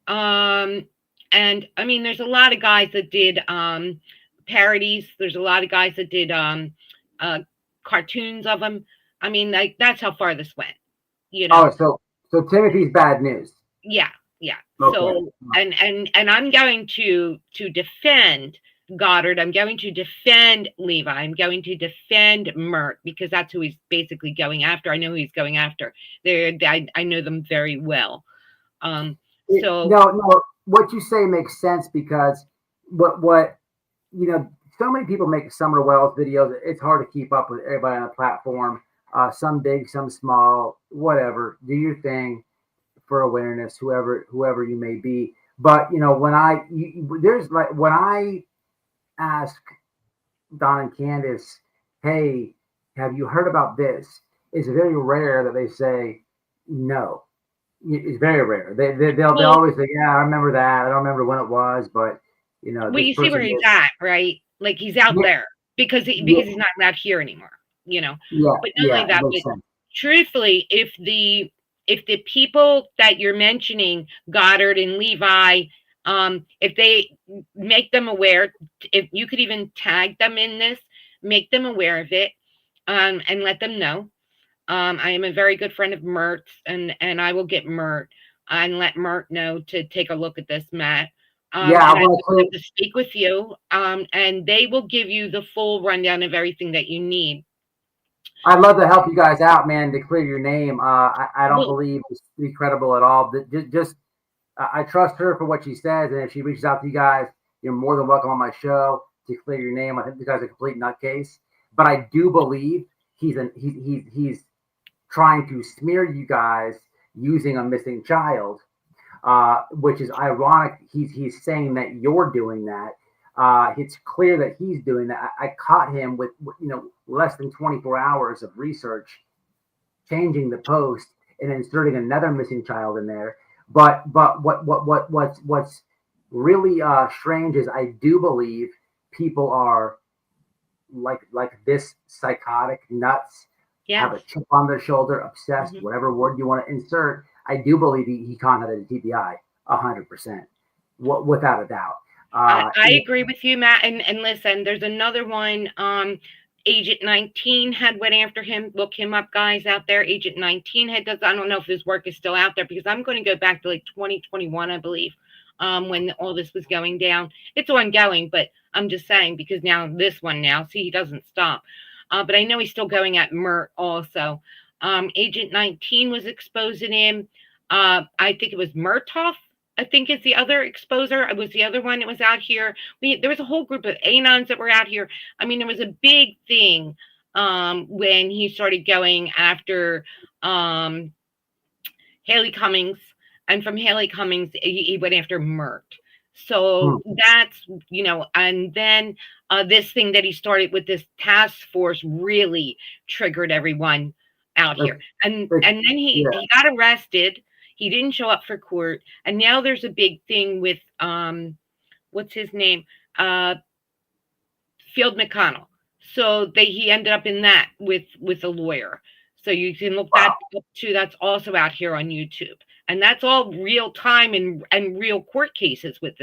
yeah. And I mean, there's a lot of guys that did parodies. There's a lot of guys that did cartoons of him. I mean, like, that's how far this went. Oh, so Timothy's bad news. Yeah. Okay. So and I'm going to defend Goddard. I'm going to defend Levi. I'm going to defend Mert, because that's who he's basically going after. I know who he's going after. I know them very well. So no, what you say makes sense, because what so many people make Summer Wells videos. It's hard to keep up with everybody on the platform. Some big, some small, whatever. Do your thing for awareness, whoever you may be. But when I ask Don and Candace, hey, have you heard about this? It's very rare that they say no. It's very rare. They'll always say, yeah, I remember that. I don't remember when it was, but well, you see where he's at, right? Like, he's out there because he's not allowed here anymore. Yeah, but not only that, but truthfully, if the people that you're mentioning, Goddard and Levi, if they make them aware, if you could even tag them in this, make them aware of it, and let them know. I am a very good friend of Mert's, and I will get Mert and let Mert know to take a look at this, Matt. I want to speak with you, and they will give you the full rundown of everything that you need. I'd love to help you guys out, man, to clear your name. I don't believe it's to be credible at all. I trust her for what she says, and if she reaches out to you guys, you're more than welcome on my show to clear your name. I think the guy's a complete nutcase, but I do believe he's trying to smear you guys using a missing child, which is ironic. He's saying that you're doing that. It's clear that he's doing that. I caught him with less than 24 hours of research, changing the post and inserting another missing child in there. But what's really strange is I do believe people are like this psychotic nuts, have a chip on their shoulder, obsessed, whatever word you want to insert. I do believe he contacted the TBI 100%, without a doubt. I agree with you, Matt. And listen, there's another one. Agent 19 had went after him. Look him up, guys, out there. Agent 19 I don't know if his work is still out there, because I'm going to go back to like 2021, I believe. when all this was going down. It's ongoing, but I'm just saying because now this one now, see, he doesn't stop. But I know he's still going at Mert also. Agent 19 was exposing him. I think it was Murtoff. I think is the other exposer. It was the other one that was out here. There was a whole group of anons that were out here. I mean, there was a big thing when he started going after Haley Cummings, and from Haley Cummings, he went after Mert. So that's, and then this thing that he started with this task force really triggered everyone out here. And then he got arrested. He didn't show up for court. And now there's a big thing with, what's his name? Field McConnell. So he ended up in that with a lawyer. So you can look that up too. That's also out here on YouTube. And that's all real time and real court cases with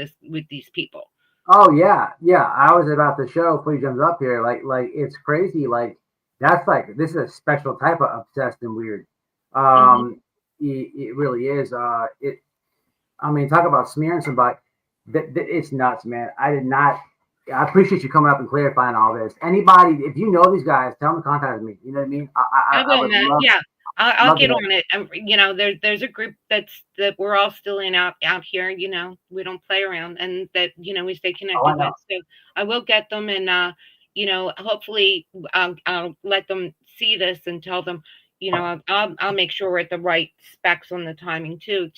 these people. Oh yeah. I was about to show before he jumps up here. Like it's crazy. Like this is a special type of obsessed and weird. It really is. I mean, talk about smearing somebody. It's nuts, man. I appreciate you coming up and clarifying all this. Anybody, if you know these guys, tell them to contact me. You know what I mean? I will, man. Yeah, I'll get on it. There's a group that we're all still in out here. We don't play around, and that we stay connected with. So I will get them, and hopefully I'll let them see this and tell them. I'll make sure we're at the right specs on the timing too.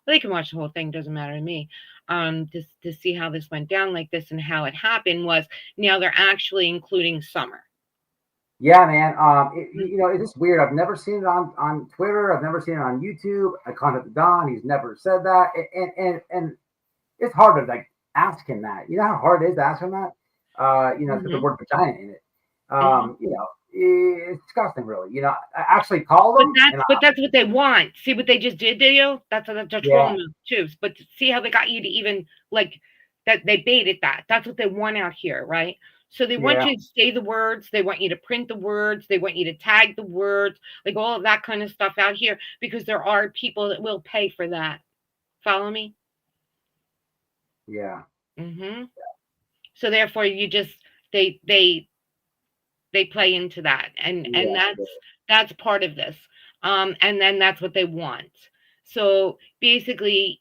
They can watch the whole thing. Doesn't matter to me. To see how this went down like this and how it happened was now they're actually including summer. Yeah, man. It's just weird. I've never seen it on Twitter. I've never seen it on YouTube. I contacted Don. He's never said that. And it's hard to ask him that. You know how hard it is to ask him that? Put the word vagina in it. It's disgusting, really. I actually called them. But that's what they want. See what they just did to you? That's a troll move too. But see how they got you to even that they baited that. That's what they want out here, right? So they want you to say the words. They want you to print the words. They want you to tag the words, all of that kind of stuff out here, because there are people that will pay for that. Follow me? Yeah. So therefore, you just they play into that, and that's part of this, and then that's what they want. So basically,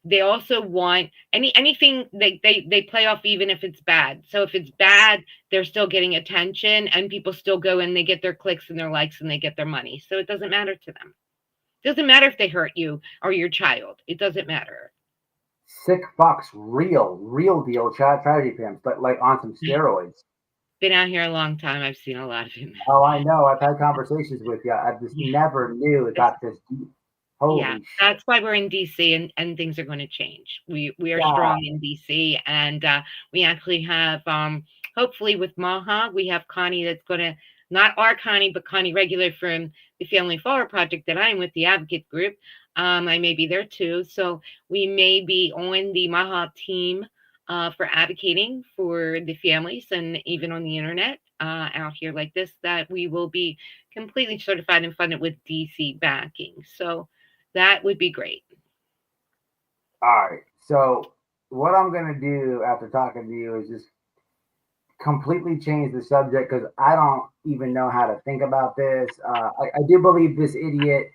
they also want anything they play off, even if it's bad. So if it's bad, they're still getting attention, and people still go and they get their clicks and their likes and they get their money. So it doesn't matter to them. It doesn't matter if they hurt you or your child. It doesn't matter. Sick fucks, real deal tragedy pimps, but on some steroids. Been out here a long time. I've seen a lot of him. Oh, I know. I've had conversations with you. I just never knew it got this deep. Holy shit. That's why we're in DC, and things are going to change. We are strong in DC, and we actually have hopefully with Maha, we have Connie that's going to, not our Connie, but Connie regular from the Family Forward Project that I'm with, the advocate group. I may be there too. So we may be on the Maha team for advocating for the families, and even on the internet out here like this, that we will be completely certified and funded with DC backing. So that would be great. All right. So what I'm going to do after talking to you is just completely change the subject, because I don't even know how to think about this. I do believe this idiot.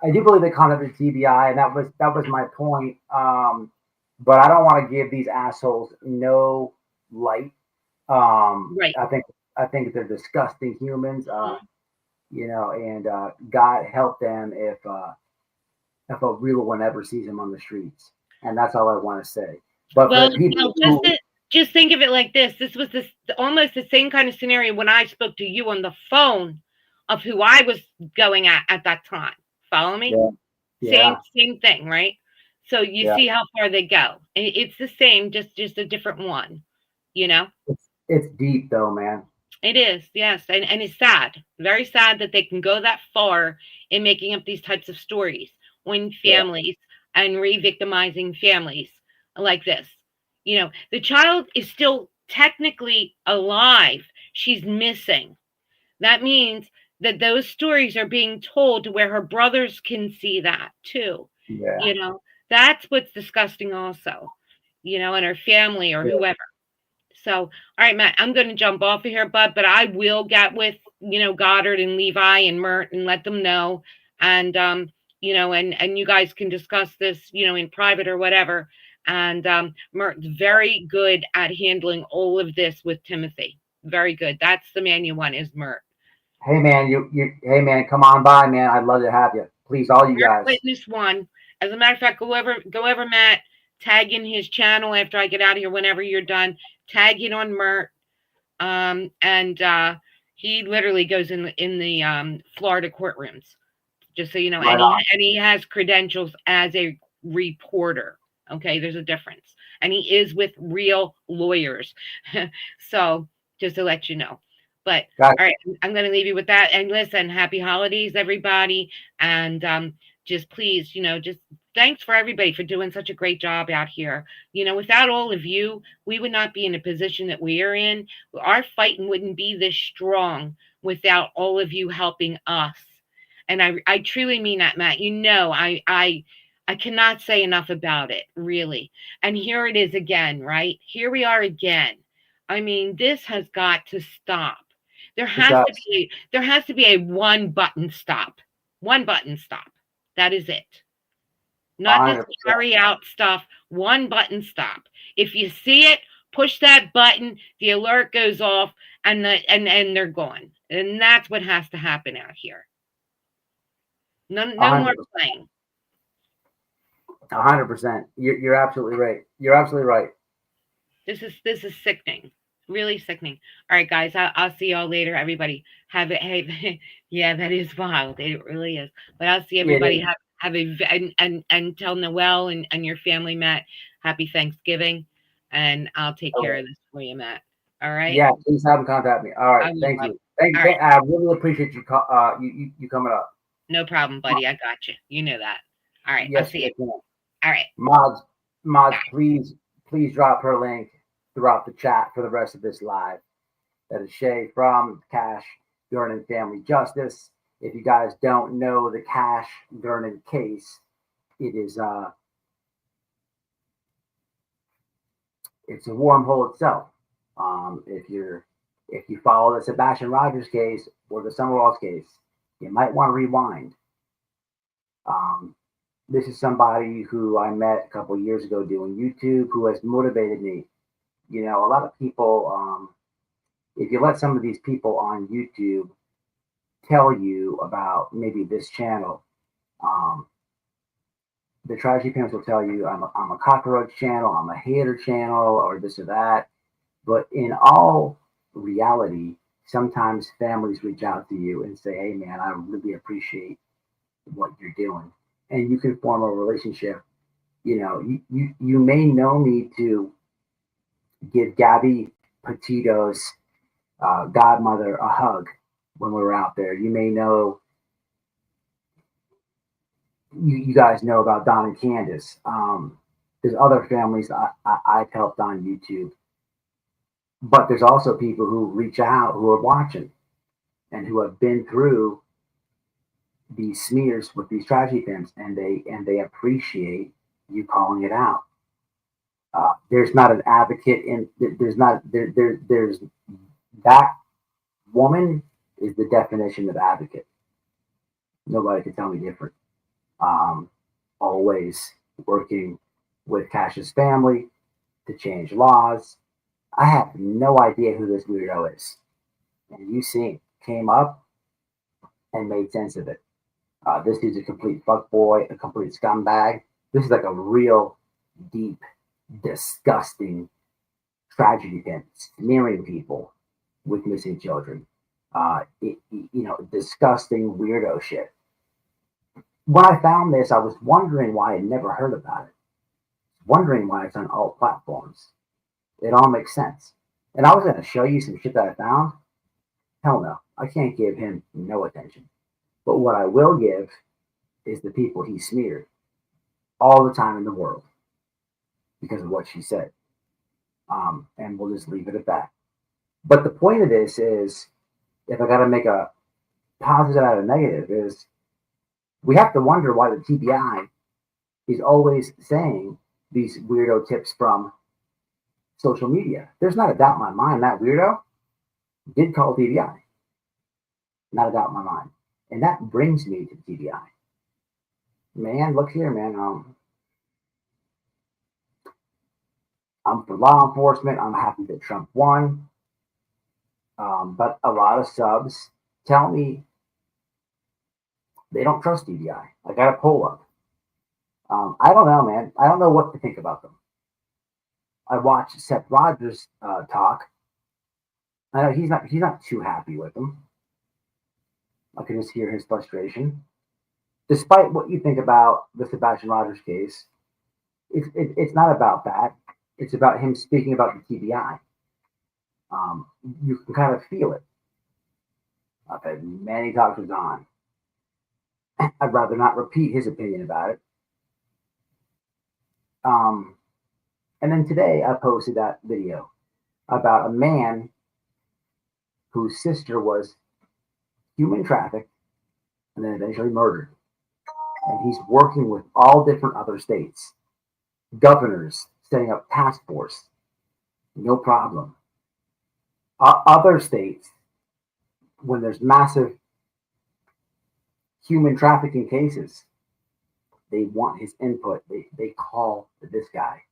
I do believe they contacted TBI, and that was my point. But I don't want to give these assholes no light. Right. I think they're disgusting humans. And God help them if a real one ever sees them on the streets. And that's all I want to say. But just think of it like this. This was almost the same kind of scenario when I spoke to you on the phone of who I was going at that time. Follow me? Yeah. Same thing, right? So you see how far they go. And it's the same, just a different one, It's deep though, man. It is, yes. And it's sad, very sad that they can go that far in making up these types of stories on families and re-victimizing families like this. The child is still technically alive. She's missing. That means that those stories are being told to where her brothers can see that too. That's what's disgusting also, and her family or whoever. So, all right, Matt, I'm going to jump off of here, bud, but I will get with, Goddard and Levi and Mert and let them know. And, and you guys can discuss this, in private or whatever. And Mert's very good at handling all of this with Timothy. Very good. That's the man you want is Mert. Hey man, hey man, come on by, man. I'd love to have you. Please, all you Mert guys. Witness one. As a matter of fact, go over, Matt. Tag in his channel after I get out of here. Whenever you're done, tag in on Mert. And he literally goes in the Florida courtrooms, just so you know. Right And he has credentials as a reporter. Okay, there's a difference, and he is with real lawyers. So just to let you know. But guys. all right, I'm going to leave you with that. And listen, happy holidays, everybody, and just please, just thanks for everybody for doing such a great job out here. Without all of you, we would not be in the position that we are in. Our fighting wouldn't be this strong without all of you helping us. And I truly mean that, Matt. I cannot say enough about it, really. And here it is again, right? Here we are again. I mean, this has got to stop. There has to be a one button stop. One button stop. That is it. Not this 100%. carry out stuff. One button stop. If you see it, push that button, the alert goes off, and they're gone. And that's what has to happen out here. No more playing. 100%. You're absolutely right. You're absolutely right. This is sickening. Really sickening. All right, guys. I'll see y'all later. Everybody have it. Hey, yeah, that is wild. It really is. But I'll see everybody. Have a and tell Noel and your family, Matt, happy Thanksgiving, and I'll take care of this for you, Matt. All right. Yeah, please have them contact me. All right, thank you. Thank you. Right. I really appreciate you. You coming up. No problem, buddy. I got you. You know that. All right. Yes, I'll see you. All right. Mods, please drop her link throughout the chat for the rest of this live. That is Shay from Cash Gernon Family Justice. If you guys don't know the Cash Gernon case, it's a wormhole itself. If you follow the Sebastian Rogers case or the Summerwalls case, you might want to rewind. This is somebody who I met a couple years ago doing YouTube who has motivated me. A lot of people, if you let some of these people on YouTube tell you about maybe this channel, the tragedy pimps will tell you I'm a cockroach channel, I'm a hater channel, or this or that. But in all reality, sometimes families reach out to you and say, hey man, I really appreciate what you're doing. And you can form a relationship. You may know me to give Gabby Petito's godmother a hug when we were out there. You may know, you guys know about Don and Candace. There's other families I've helped on YouTube. But there's also people who reach out who are watching and who have been through these smears with these tragedy pimps, and they appreciate you calling it out. There's not an advocate in there's that woman is the definition of advocate. Nobody can tell me different. Always working with Cash's family to change laws. I have no idea who this weirdo is. And you see, came up and made sense of it. This is a complete fuckboy, a complete scumbag. This is like a real deep, disgusting tragedy pimp, smearing people with missing children. Disgusting weirdo shit. When I found this, I was wondering why I'd never heard about it. Wondering why it's on all platforms. It all makes sense. And I was going to show you some shit that I found. Hell no. I can't give him no attention. But what I will give is the people he smeared all the time in the world because of what she said. And we'll just leave it at that. But the point of this is, if I got to make a positive out of negative, is we have to wonder why the TBI He's always saying these weirdo tips from social media. There's not a doubt in my mind that weirdo did call TBI. Not a doubt in my mind. And that brings me to TBI. Man, look here, man. I'm for law enforcement. I'm happy that Trump won. But a lot of subs tell me they don't trust TBI. I got a poll up. I don't know, man. I don't know what to think about them. I watched Seth Rogers talk. I know he's not too happy with them. I can just hear his frustration. Despite what you think about the Sebastian Rogers case, it's not about that. It's about him speaking about the TBI. You can kind of feel it. I've had many talks with Don. I'd rather not repeat his opinion about it. And then today I posted that video about a man whose sister was human trafficked and then eventually murdered. And he's working with all different other states, governors setting up task force, no problem. Other states, when there's massive human trafficking cases, they want his input. They call this guy.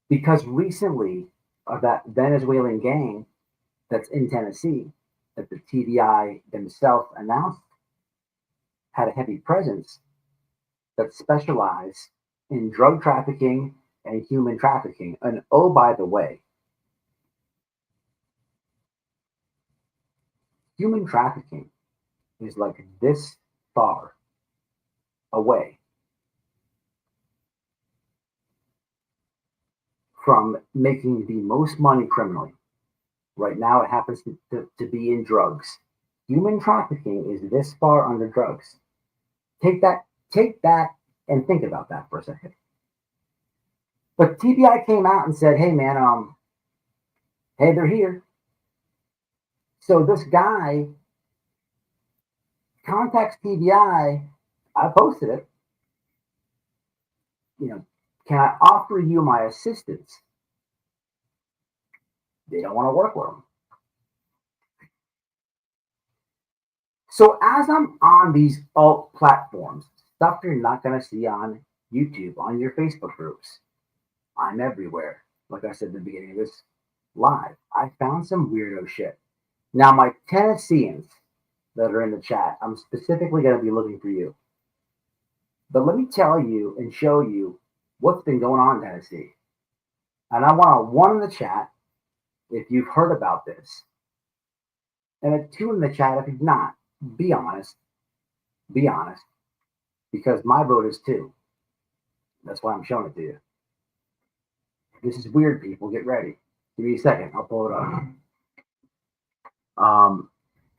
Because recently, that Venezuelan gang that's in Tennessee, that the TBI themselves announced had a heavy presence that specialized in drug trafficking and human trafficking. And oh, by the way, human trafficking is like this far away from making the most money criminally. Right now, it happens to be in drugs. Human trafficking is this far under drugs. Take that, and think about that for a second. But TBI came out and said, "Hey, man, hey, they're here." So this guy contacts TBI. I posted it. Can I offer you my assistance? They don't want to work with him. So as I'm on these alt platforms, stuff you're not going to see on YouTube, on your Facebook groups, I'm everywhere. Like I said at the beginning of this live, I found some weirdo shit. Now, my Tennesseans that are in the chat, I'm specifically going to be looking for you. But let me tell you and show you what's been going on in Tennessee. And I want a 1 in the chat if you've heard about this, and a 2 in the chat if you've not. Be honest. Be honest. Because my vote is 2. That's why I'm showing it to you. This is weird, people. Get ready. Give me a second. I'll pull it up.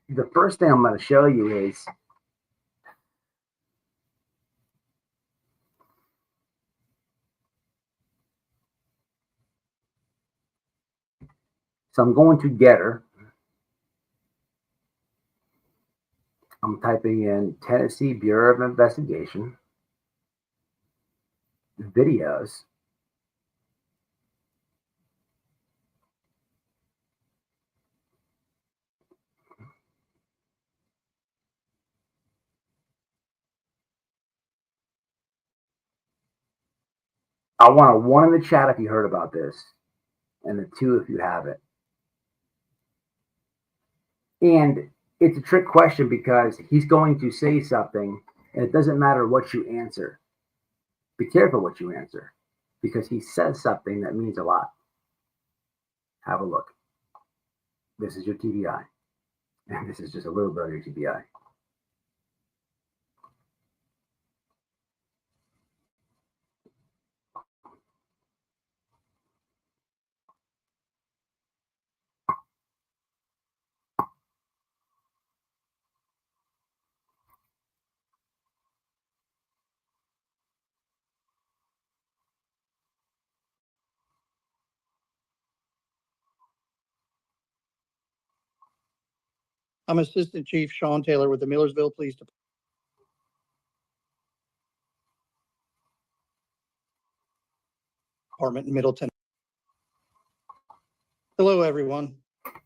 The first thing I'm going to show you is so I'm going to Gettr. I'm typing in Tennessee Bureau of Investigation videos. I want a 1 in the chat if you heard about this, and a 2 if you haven't. And it's a trick question because he's going to say something, and it doesn't matter what you answer. Be careful what you answer, because he says something that means a lot. Have a look. This is your TBI, and this is just a little bit of your TBI. I'm Assistant Chief Sean Taylor with the Millersville Police Department. Department in Middle Tennessee. Hello, everyone.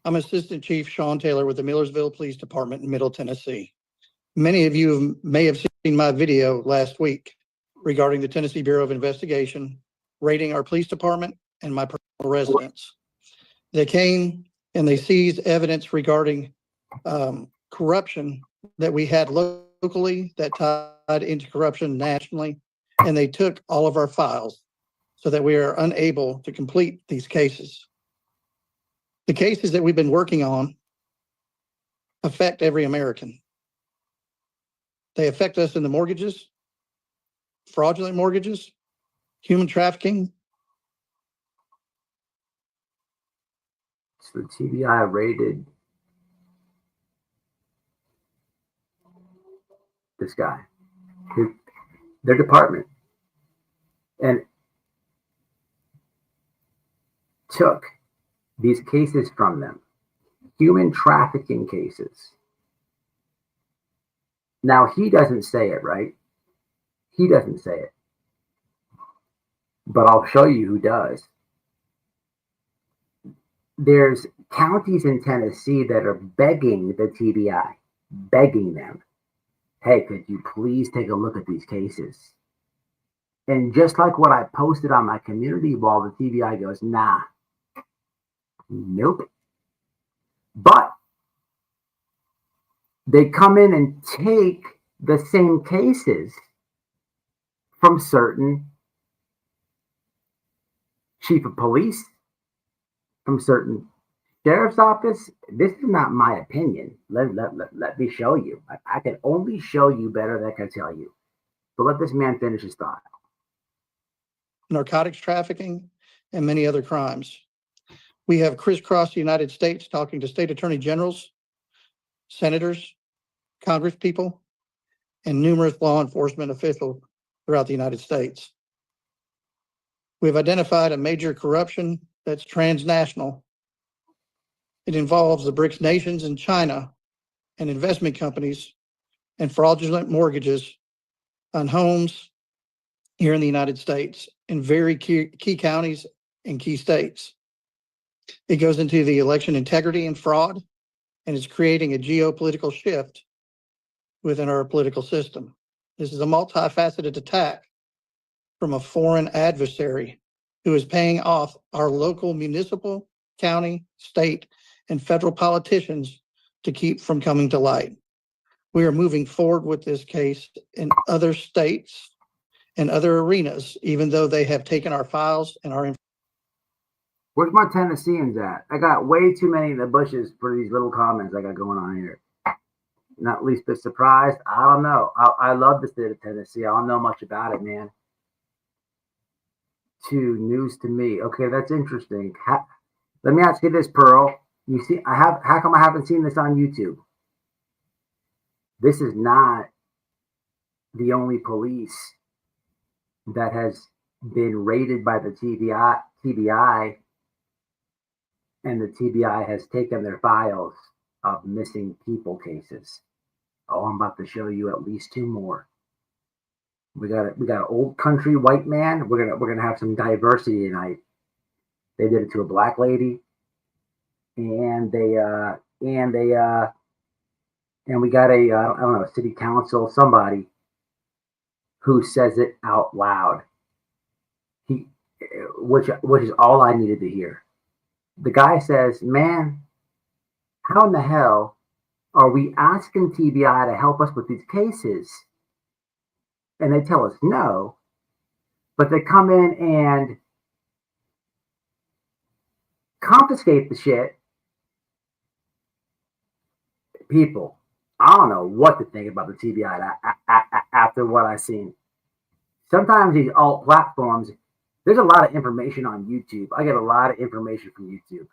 I'm Assistant Chief Sean Taylor with the Millersville Police Department in Middle Tennessee. Many of you may have seen my video last week regarding the Tennessee Bureau of Investigation raiding our police department and my personal residence. They came and they seized evidence regarding corruption that we had locally that tied into corruption nationally, and they took all of our files so that we are unable to complete these cases. The cases that we've been working on affect every American. They affect us in the mortgages, fraudulent mortgages, human trafficking. So the TBI raided this guy, their department, and took these cases from them, human trafficking cases. Now, he doesn't say it, right? He doesn't say it. But I'll show you who does. There's counties in Tennessee that are begging the TBI, begging them, hey, could you please take a look at these cases? And just like what I posted on my community wall, the TBI goes, nah, nope. But they come in and take the same cases from certain chief of police, from certain sheriff's office. This is not my opinion. Let me show you. I can only show you better than I can tell you. But let this man finish his thought. Narcotics trafficking, and many other crimes. We have crisscrossed the United States talking to state attorney generals, senators, congresspeople, and numerous law enforcement officials throughout the United States. We've identified a major corruption that's transnational. It involves the BRICS nations and China and investment companies and fraudulent mortgages on homes here in the United States in very key counties and key states. It goes into the election integrity and fraud, and it's creating a geopolitical shift within our political system. This is a multifaceted attack from a foreign adversary who is paying off our local municipal, county, state, and federal politicians to keep from coming to light. We are moving forward with this case in other states and other arenas, even though they have taken our files and our information. Where's my Tennesseans at? I got way too many in the bushes for these little comments I got going on here. Not least bit surprised. I don't know. I love the state of Tennessee. I don't know much about it, man. News to me. Okay, that's interesting. Let me ask you this, Pearl. You see, how come I haven't seen this on YouTube? This is not the only police that has been raided by the TBI, and the TBI has taken their files of missing people cases. Oh, I'm about to show you at least two more. We got an old country white man. We're gonna have some diversity tonight. They did it to a black lady, and we got a I don't know, a city council, somebody who says it out loud. Which is all I needed to hear. The guy says, "Man, how in the hell are we asking TBI to help us with these cases?" And they tell us no, but they come in and confiscate the shit. People, I don't know what to think about the TBI after what I've seen. Sometimes these alt platforms, there's a lot of information on YouTube. I get a lot of information from YouTube.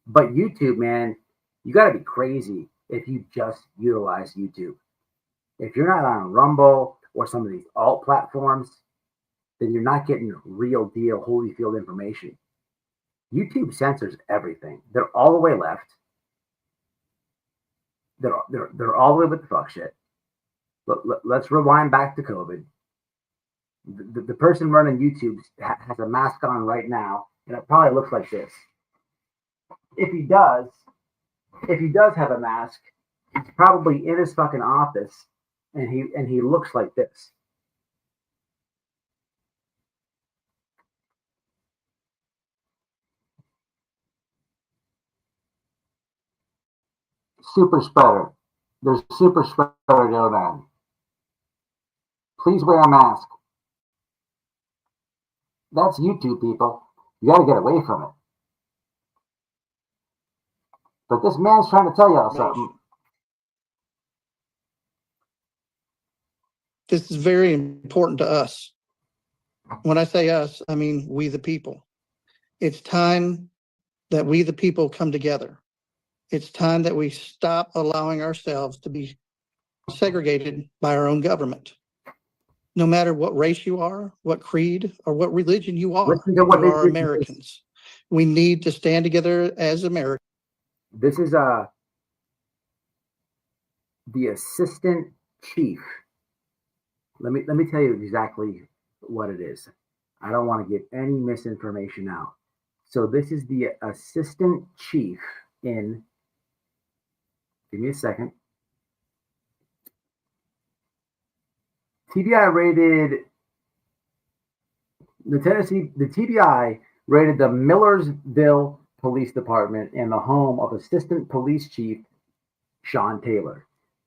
But YouTube, man, you got to be crazy if you just utilize YouTube. If you're not on Rumble or some of these alt platforms, then you're not getting real deal Holyfield information. YouTube censors everything. They're all the way left. They're all the way with the fuck shit. Let's rewind back to COVID. The person running YouTube has a mask on right now, and it probably looks like this. If he does, if he does have a mask, he's probably in his fucking office, and he looks like this. Super spreader. There's super spreader going on. Please wear a mask. That's YouTube, people. You got to get away from it. But this man's trying to tell y'all something. This is very important to us. When I say us, I mean we the people. It's time that we the people come together. It's time that we stop allowing ourselves to be segregated by our own government. No matter what race you are, what creed, or what religion you are, Listen to what you they are did. Americans. We need to stand together as Americans. This is the assistant chief. Let me tell you exactly what it is. I don't want to get any misinformation out. So this is the assistant chief in. Give me a second. TBI rated the TBI raided the Millersville Police Department and the home of Assistant Police Chief Sean Taylor.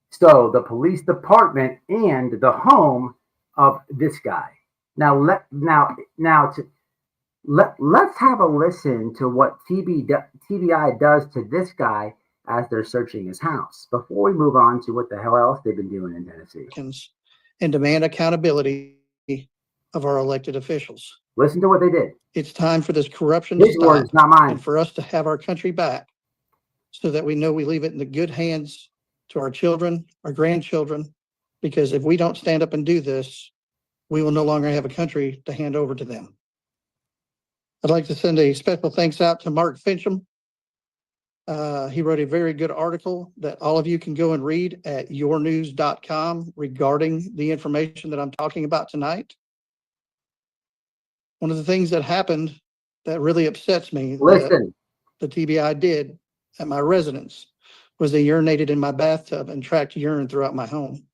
So the police department and the home of this guy. Let's have a listen to what TBI does to this guy as they're searching his house before we move on to what the hell else they've been doing in Tennessee. And demand accountability of our elected officials. Listen to what they did. It's time for this corruption to stop, words, not mine, and for us to have our country back so that we know we leave it in the good hands to our children, our grandchildren, because if we don't stand up and do this, we will no longer have a country to hand over to them. I'd like to send a special thanks out to Mark Fincham. He wrote a very good article that all of you can go and read at yournews.com regarding the information that I'm talking about tonight. One of the things that happened that really upsets me that the TBI did at my residence was they urinated in my bathtub and tracked urine throughout my home.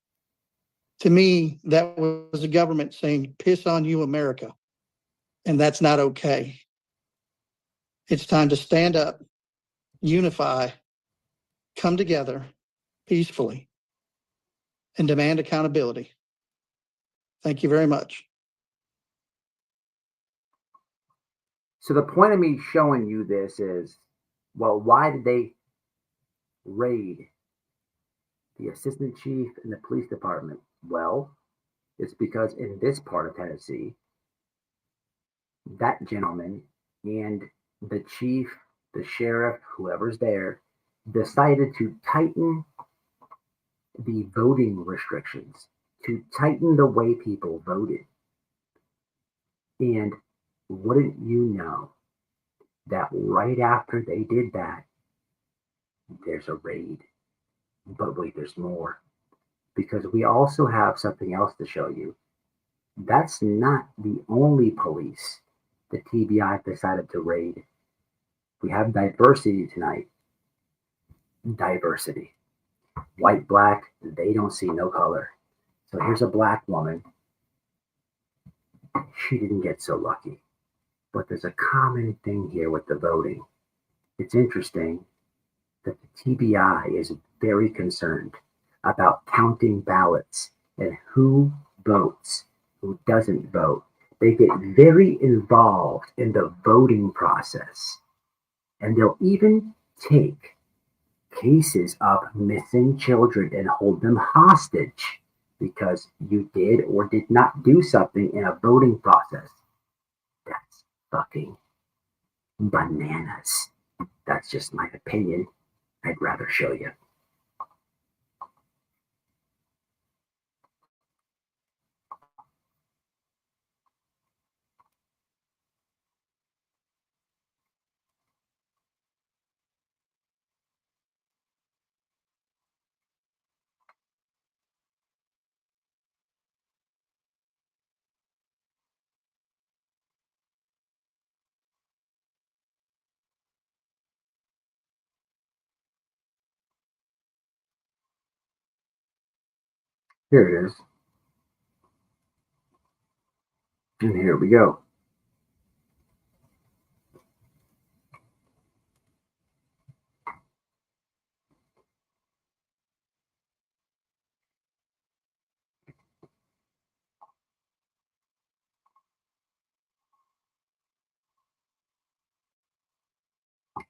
To me, that was the government saying, piss on you, America. And that's not okay. It's time to stand up, unify, come together peacefully, and demand accountability. Thank you very much. So the point of me showing you this is, well, why did they raid the assistant chief in the police department? Well, it's because in this part of Tennessee, that gentleman and the chief, the sheriff, whoever's there, decided to tighten the voting restrictions, to tighten the way people voted. And wouldn't you know that right after they did that, there's a raid. But wait, there's more. Because we also have something else to show you. That's not the only police the TBI decided to raid. We have diversity tonight. Diversity. White, black, they don't see no color. So here's a black woman. She didn't get so lucky. But there's a common thing here with the voting. It's interesting that the TBI is very concerned about counting ballots and who votes, who doesn't vote. They get very involved in the voting process. And they'll even take cases of missing children and hold them hostage because you did or did not do something in a voting process. That's fucking bananas. That's just my opinion. I'd rather show you. Here it is. And here we go.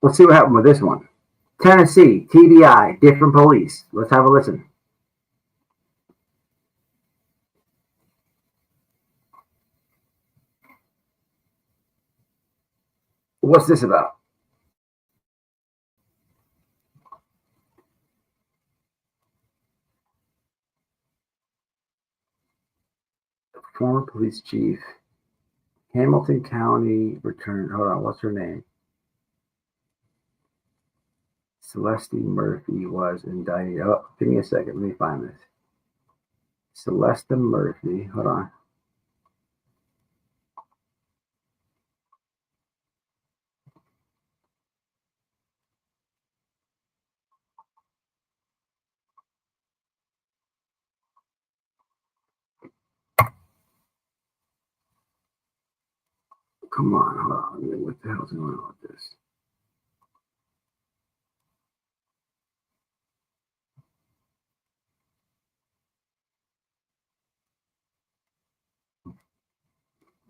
Let's see what happened with this one. Tennessee, TBI, different police. Let's have a listen. What's this about? Former police chief, Hamilton County returned. Hold on, what's her name? Celeste Murphy was indicted. Oh, give me a second. Let me find this. Celeste Murphy. Hold on. Come on, hold on. What the hell's going on with this?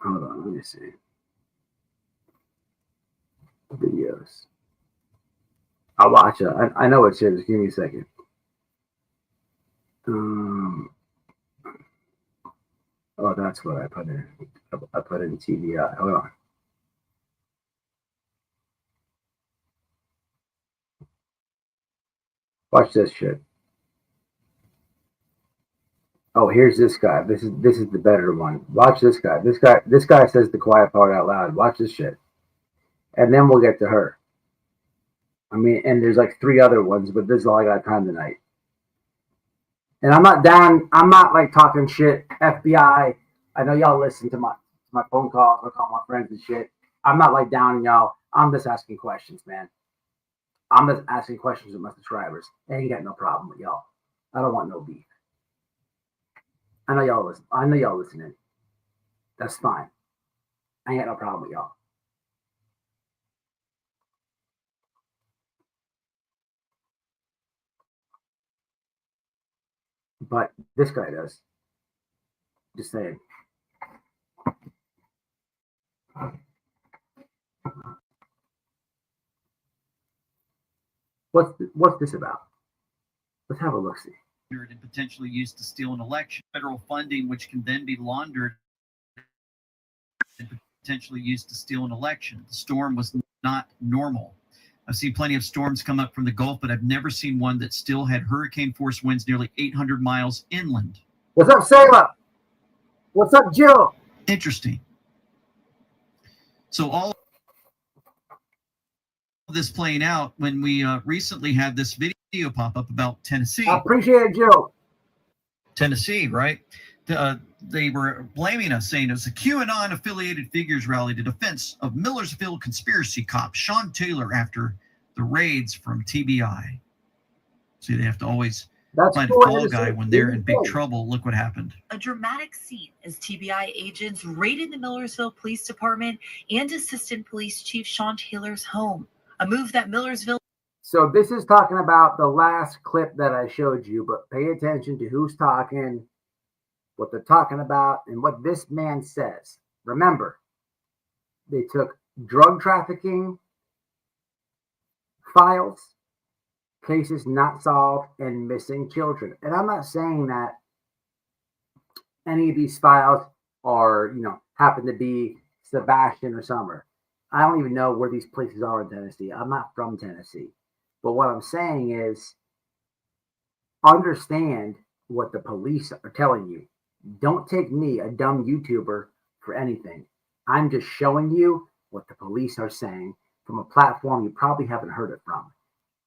Hold on, let me see. Videos. I'll watch it. I know it's here. Just give me a second. Oh, that's what I put in. I put in TBI. Hold on. Watch this shit. Oh, here's this guy. This is the better one. Watch this guy. This guy says the quiet part out loud. Watch this shit. And then we'll get to her. I mean, and there's like 3 other ones, but this is all I got time tonight. And I'm not like talking shit, FBI. I know y'all listen to my phone calls. I call my friends and shit. I'm not like downing y'all. I'm just asking questions, man. I'm just asking questions with my subscribers. I ain't got no problem with y'all. I don't want no beef. I know y'all listen. I know y'all listening. That's fine. I ain't got no problem with y'all. But this guy does. Just saying. What's this about? Let's have a look-see. And potentially used to steal an election. Federal funding, which can then be laundered and potentially used to steal an election. The storm was not normal. I've seen plenty of storms come up from the Gulf, but I've never seen one that still had hurricane force winds nearly 800 miles inland. What's up, Sailor? What's up, Jill? Interesting. So all of this playing out when we recently had this video pop up about Tennessee. I appreciate it, Jill. Tennessee, right? They were blaming us, saying it was a QAnon-affiliated figures rally to defense of Millersville conspiracy cop Sean Taylor after the raids from TBI. See, they have to always find a fall guy when they're in big trouble. Look what happened. A dramatic scene as TBI agents raided the Millersville Police Department and Assistant Police Chief Sean Taylor's home, a move that Millersville... So this is talking about the last clip that I showed you, but pay attention to who's talking, what they're talking about, and what this man says. Remember, they took drug trafficking files, cases not solved, and missing children. And I'm not saying that any of these files are, happen to be Sebastian or Summer. I don't even know where these places are in Tennessee. I'm not from Tennessee. But what I'm saying is, understand what the police are telling you. Don't take me, a dumb YouTuber, for anything. I'm just showing you what the police are saying from a platform you probably haven't heard it from.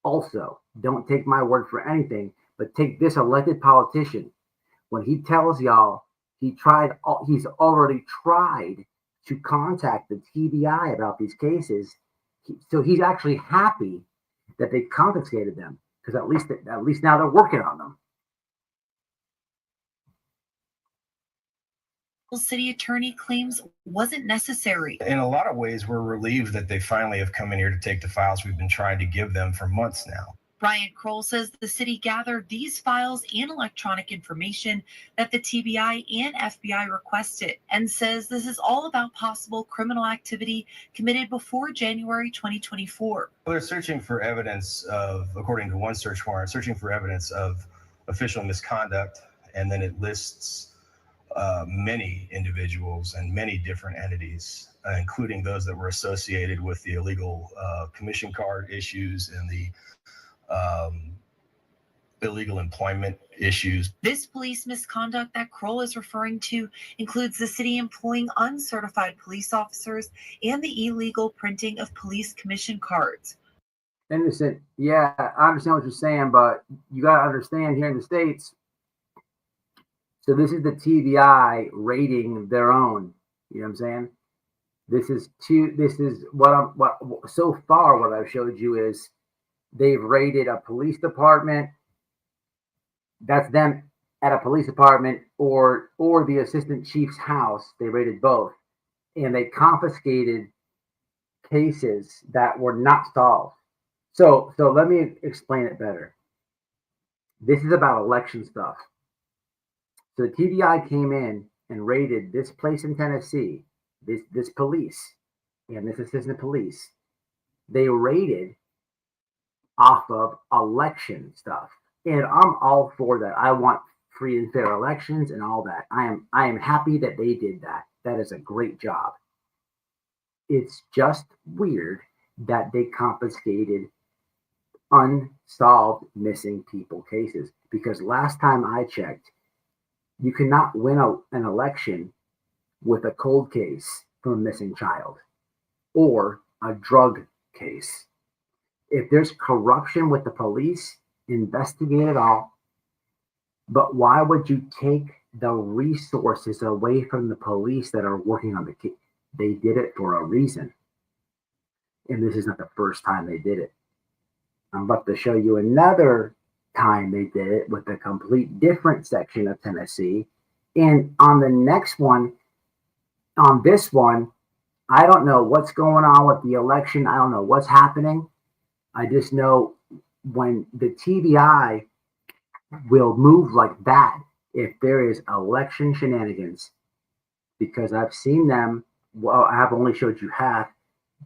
Also, don't take my word for anything, but take this elected politician. When he tells y'all he's already tried to contact the TBI about these cases, so he's actually happy that they confiscated them, because at least now they're working on them. City attorney claims wasn't necessary. In a lot of ways, we're relieved that they finally have come in here to take the files we've been trying to give them for months now. Brian Kroll says the city gathered these files and electronic information that the TBI and FBI requested, and says this is all about possible criminal activity committed before January 2024. Well, they're searching for evidence of, according to one search warrant, searching for evidence of official misconduct, and then it lists many individuals and many different entities, including those that were associated with the illegal commission card issues and the illegal employment issues. This police misconduct that Kroll is referring to includes the city employing uncertified police officers and the illegal printing of police commission cards. Innocent. Yeah, I understand what you're saying, but you got to understand here in the States. So this is the TBI rating their own. You know what I'm saying? This is so far what I've showed you is they've raided a police department. That's them at a police department or the assistant chief's house. They raided both, and they confiscated cases that were not solved. So let me explain it better. This is about election stuff. So the TBI came in and raided this place in Tennessee, this police and this assistant police. They raided off of election stuff. And I'm all for that. I want free and fair elections and all that. I am happy that they did that. That is a great job. It's just weird that they confiscated unsolved missing people cases, because last time I checked, you cannot win an election with a cold case from a missing child or a drug case. If there's corruption with the police, investigate it all. But why would you take the resources away from the police that are working on the case? They did it for a reason. And this is not the first time they did it. I'm about to show you another time they did it with a complete different section of Tennessee. And on the next one, on this one, I don't know what's going on with the election. I don't know what's happening. I just know when the TBI will move like that if there is election shenanigans, because I've seen them. Well, I have only showed you half,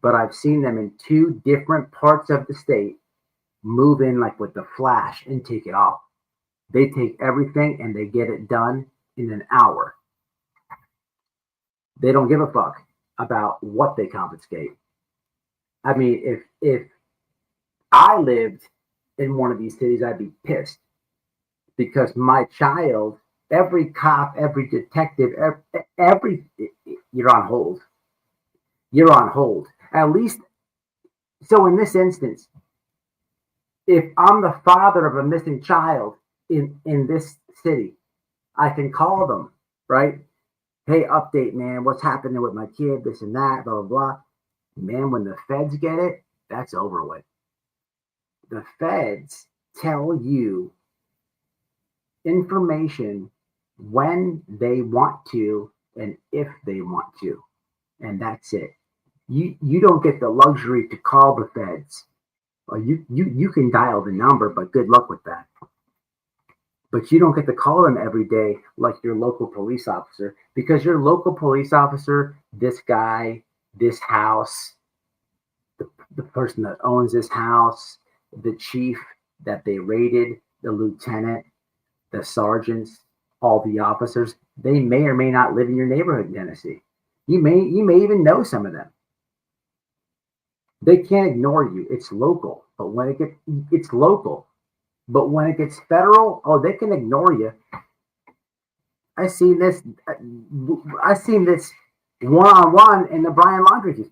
but I've seen them in two different parts of the state move in like with the flash and take it all. They take everything and they get it done in an hour. They don't give a fuck about what they confiscate. I mean, if I lived in one of these cities, I'd be pissed, because my child, every cop, every detective, every you're on hold. You're on hold. At least, so in this instance, if I'm the father of a missing child in this city, I can call them, right? Hey, update, man, what's happening with my kid, this and that, blah, blah, blah. Man, when the feds get it, that's over with. The feds tell you information when they want to and if they want to, and that's it. You don't get the luxury to call the feds. Well, you can dial the number, but good luck with that. But you don't get to call them every day like your local police officer, because your local police officer, this guy, this house, the person that owns this house, the chief that they raided, the lieutenant, the sergeants, all the officers, they may or may not live in your neighborhood in Tennessee. You may even know some of them. They can't ignore you. It's local. But when it's local. But when it gets federal, oh, they can ignore you. I seen this one-on-one in the Brian Laundrie case.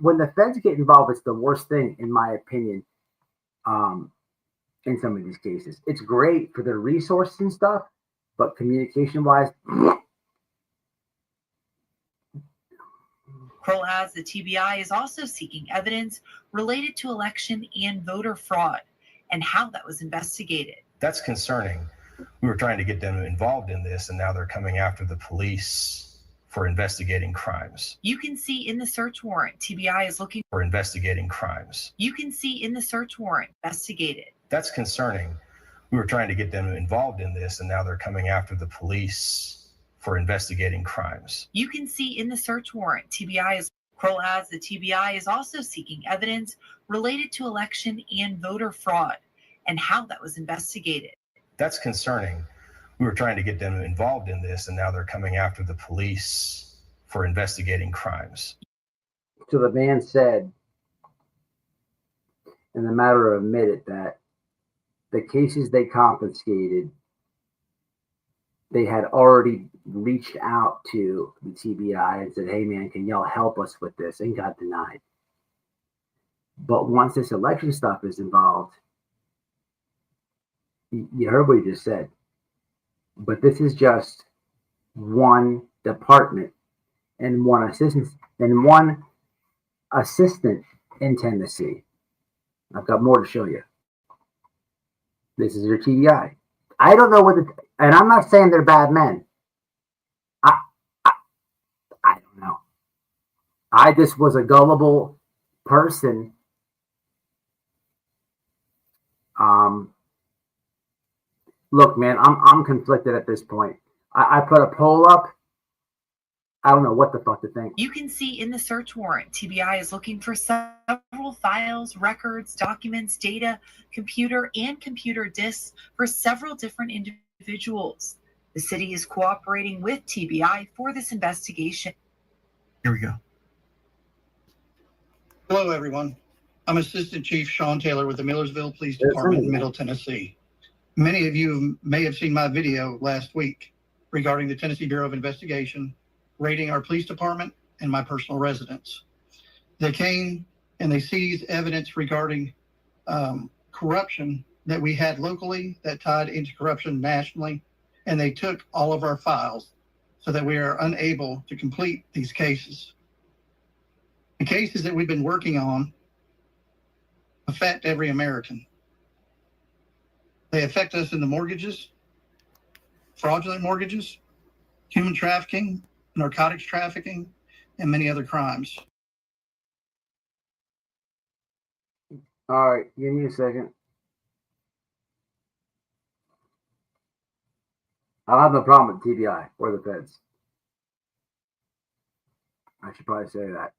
When the feds get involved, it's the worst thing, in my opinion, in some of these cases. It's great for the resources and stuff, but communication-wise, Kroll adds the TBI is also seeking evidence related to election and voter fraud and how that was investigated. That's concerning. We were trying to get them involved in this, and now they're coming after the police for investigating crimes. You can see in the search warrant, TBI is looking for investigating crimes. You can see in the search warrant, investigated. That's concerning. We were trying to get them involved in this, and now they're coming after the police for investigating crimes. You can see in the search warrant, TBI is Kroll adds the TBI is also seeking evidence related to election and voter fraud and how that was investigated. That's concerning. We were trying to get them involved in this, and now they're coming after the police for investigating crimes. So the man said, in the matter of a minute, that the cases they confiscated, they had already reached out to the TBI and said, hey man, can y'all help us with this? And got denied. But once this election stuff is involved, you heard what he just said. But this is just one department and one assistant in Tennessee. I've got more to show you. This is your TBI. I don't know and I'm not saying they're bad men. I don't know. I just was a gullible person. Look, man, I'm conflicted at this point. I put a poll up. I don't know what the fuck to think. You can see in the search warrant, TBI is looking for several files, records, documents, data, computer disks for several different individuals. The city is cooperating with TBI for this investigation. Here we go. Hello, everyone. I'm Assistant Chief Sean Taylor with the Millersville Police Department in Middle Tennessee. Many of you may have seen my video last week regarding the Tennessee Bureau of Investigation raiding our police department and my personal residence. They came and they seized evidence regarding corruption that we had locally that tied into corruption nationally, and they took all of our files so that we are unable to complete these cases. The cases that we've been working on affect every American. They affect us in the mortgages, fraudulent mortgages, human trafficking, narcotics trafficking, and many other crimes. All right, give me a second. I don't have no problem with TBI or the feds. I should probably say that.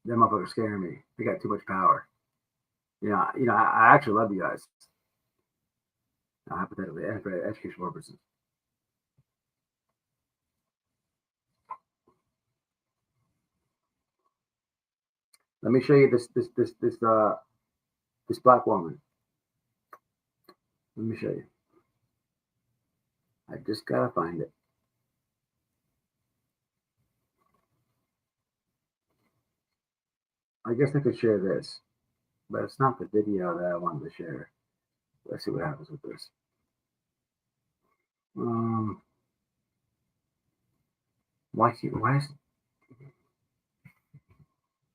Them motherfuckers scaring me. They got too much power. I actually love you guys. Hypothetically, and for educational purposes. Let me show you this black woman. Let me show you. I just gotta find it. I guess I could share this, but it's not the video that I wanted to share. Let's see what happens with this. Why is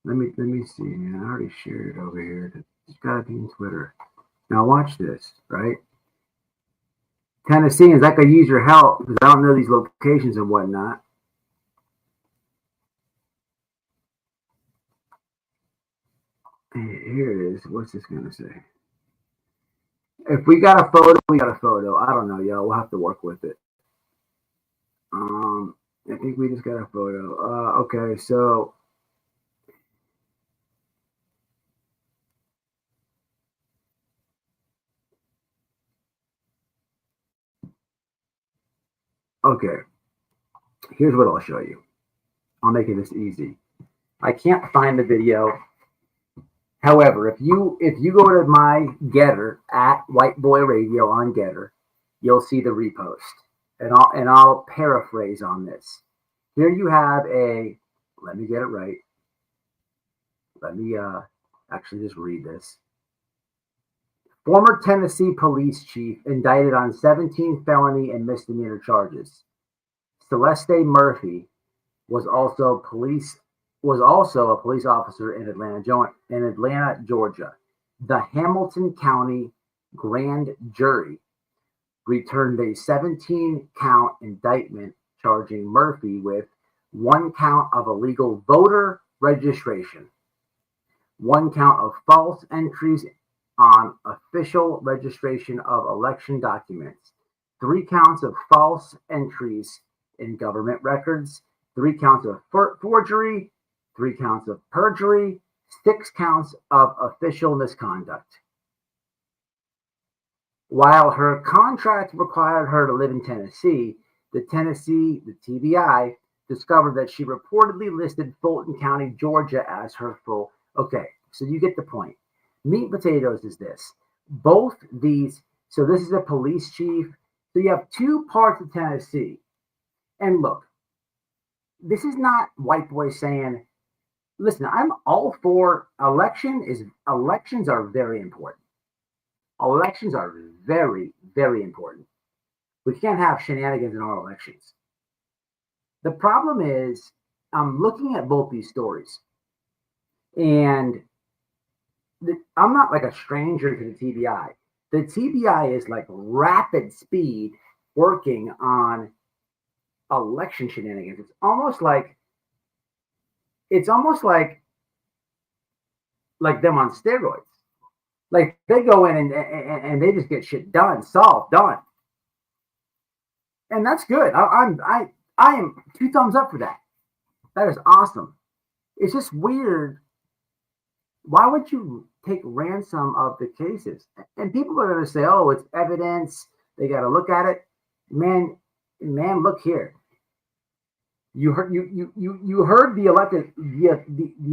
let me see, man. I already shared it over here. It's gotta be in Twitter. Now watch this, right? Tennesseans, I could use your help because I don't know these locations and whatnot. Here it is. What's this gonna say? If we got a photo, we got a photo. I don't know, y'all. We'll have to work with it. I think we just got a photo. Okay, so okay. Here's what I'll show you. I'll make it this easy. I can't find the video. However, if you go to my Gettr at White Boy Radio on Gettr, you'll see the repost, and I'll paraphrase on this. Here you have let me get it right. Let me actually just read this. Former Tennessee police chief indicted on 17 felony and misdemeanor charges. Celeste Murphy was also a police officer in Atlanta, Georgia. The Hamilton County Grand Jury returned a 17-count indictment charging Murphy with 1 count of illegal voter registration, 1 count of false entries on official registration of election documents, 3 counts of false entries in government records, 3 counts of forgery, 3 counts of perjury, 6 counts of official misconduct. While her contract required her to live in Tennessee, the TBI, discovered that she reportedly listed Fulton County, Georgia as her full. Okay, so you get the point. Meat and potatoes is this. Both these, so this is a police chief. So you have 2 parts of Tennessee. And look, this is not white boys saying, listen, I'm all for elections are very important. Elections are very, very important. We can't have shenanigans in our elections. The problem is, I'm looking at both these stories, and I'm not like a stranger to the TBI. The TBI is like rapid speed working on election shenanigans. It's almost like them on steroids. Like they go in and they just get shit done, solved, done, and that's good. I am 2 thumbs up for that. That is awesome. It's just weird. Why would you take ransom of the cases? And people are going to say, "Oh, it's evidence. They got to look at it." Man, look here. You heard the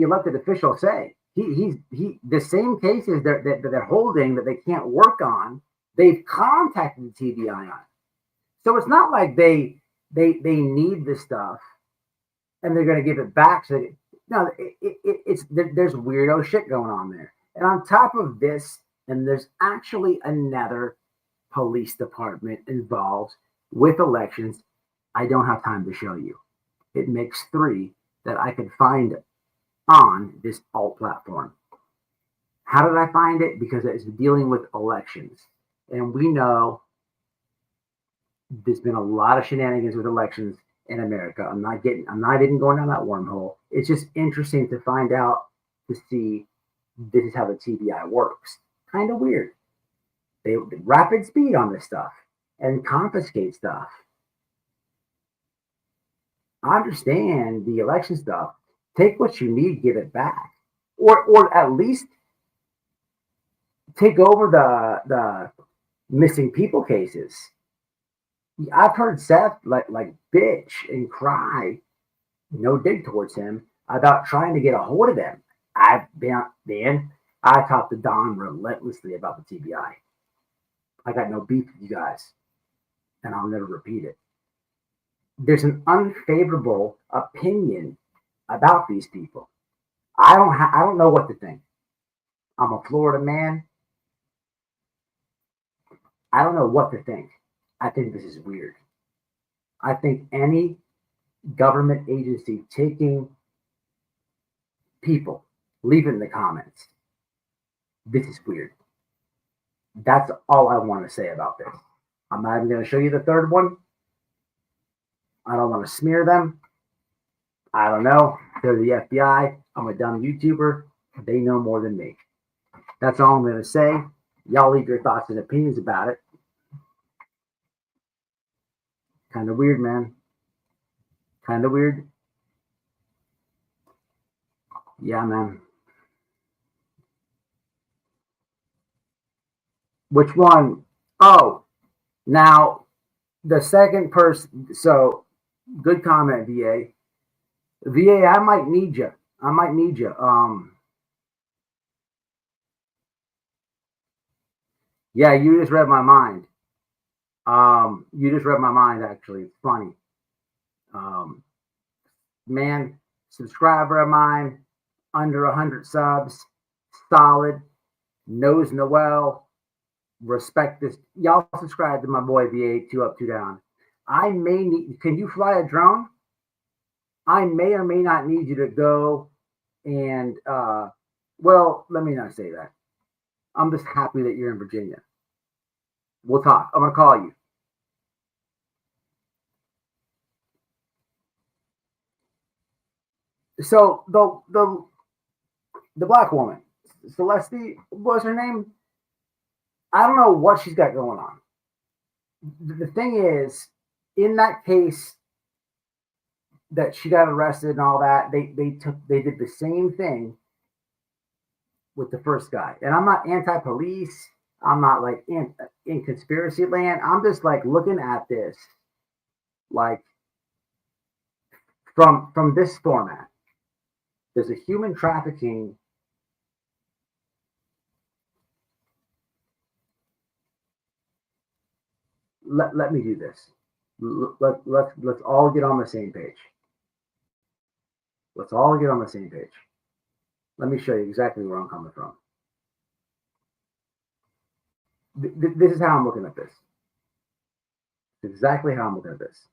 elected official say he the same cases that they're holding that they can't work on. They've contacted the TBI on. So it's not like they need this stuff and they're going to give it back. So no, there's weirdo shit going on there. And on top of this, and there's actually another police department involved with elections. I don't have time to show you. It makes 3 that I could find on this alt platform. How did I find it? Because it's dealing with elections. And we know there's been a lot of shenanigans with elections in America. I'm not even going down that wormhole. It's just interesting to find out, to see this is how the TBI works. Kind of weird. They rapid speed on this stuff and confiscate stuff. I understand the election stuff. Take what you need, give it back, or at least take over the missing people cases. I've heard Seth like bitch and cry, no dig towards him, about trying to get a hold of them. I talked to Don relentlessly about the TBI. I got no beef with you guys, and I'll never repeat it. There's an unfavorable opinion about these people. I don't know what to think. I'm a Florida man. I don't know what to think. I think this is weird. I think any government agency taking people, leave it in the comments. This is weird. That's all I want to say about this. I'm not even going to show you the third one. I don't want to smear them. I don't know. They're the FBI. I'm a dumb YouTuber. They know more than me. That's all I'm going to say. Y'all leave your thoughts and opinions about it. Kind of weird, man. Kind of weird. Yeah, man. Which one? Oh, now the second person. So, good comment, VA. VA, I might need you. Yeah, you just read my mind. Actually. It's funny. Man, subscriber of mine, under 100 subs, solid, knows Noel, respect this. Y'all subscribe to my boy V8, 2 up, 2 down. I may need, can you fly a drone? I may or may not need you to go and, well, let me not say that. I'm just happy that you're in Virginia. We'll talk. I'm going to call you. So the black woman, Celeste, what's her name? I don't know what she's got going on. The thing is, in that case that she got arrested and all that, they did the same thing with the first guy. And I'm not anti-police. I'm not like in conspiracy land. I'm just like looking at this like from this format. There's a human trafficking. Let me do this. Let's all get on the same page. Let's all get on the same page. Let me show you exactly where I'm coming from. This is how I'm looking at this. Exactly how I'm looking at this.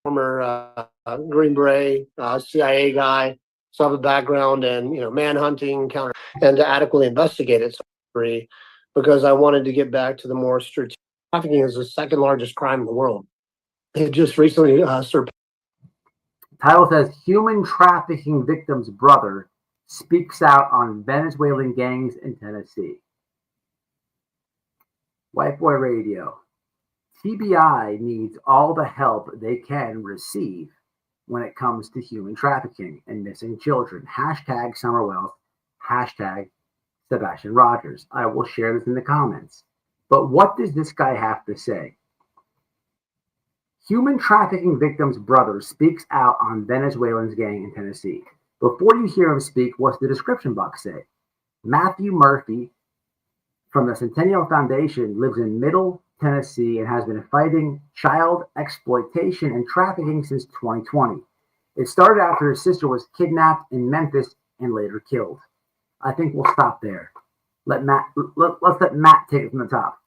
Former Green Beret, CIA guy, so I have a background in manhunting, counter, and to adequately investigate it, because I wanted to get back to the more strategic. Trafficking is the second largest crime in the world. It just recently surpassed. Title says human trafficking victim's brother speaks out on Venezuelan gangs in Tennessee. White Boy Radio. TBI needs all the help they can receive when it comes to human trafficking and missing children. Hashtag Summer Wealth. Hashtag Sebastian Rogers. I will share this in the comments. But what does this guy have to say? Human trafficking victim's brother speaks out on Venezuelan's gang in Tennessee. Before you hear him speak, what's the description box say? Matthew Murphy from the Centennial Foundation lives in Middle Tennessee and has been fighting child exploitation and trafficking since 2020. It started after his sister was kidnapped in Memphis and later killed. I think we'll stop there. Let's let Matt take it from the top.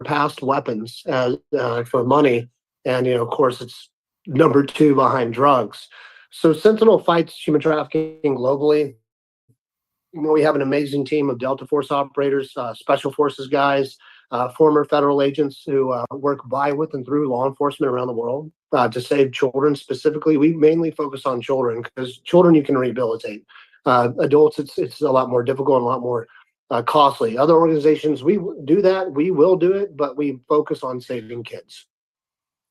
Past weapons for money, and of course it's number 2 behind drugs. So Sentinel fights human trafficking globally. We have an amazing team of Delta Force operators, special forces guys, former federal agents who work by, with, and through law enforcement around the world to save children. Specifically, we mainly focus on children because children you can rehabilitate. Adults, it's a lot more difficult and a lot more costly. Other organizations, we do that, we will do it, but we focus on saving kids.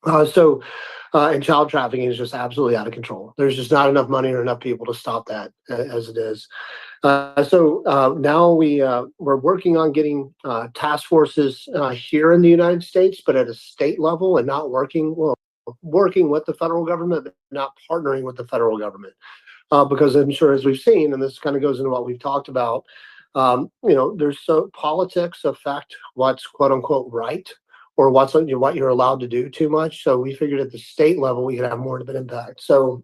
And child trafficking is just absolutely out of control. There's just not enough money or enough people to stop that as it is. Now we're working on getting task forces here in the United States, but at a state level, and not working with the federal government, but not partnering with the federal government. Because I'm sure, as we've seen, and this kind of goes into what we've talked about, there's politics affect what's quote unquote right, or what you're allowed to do too much. So we figured at the state level we could have more of an impact. So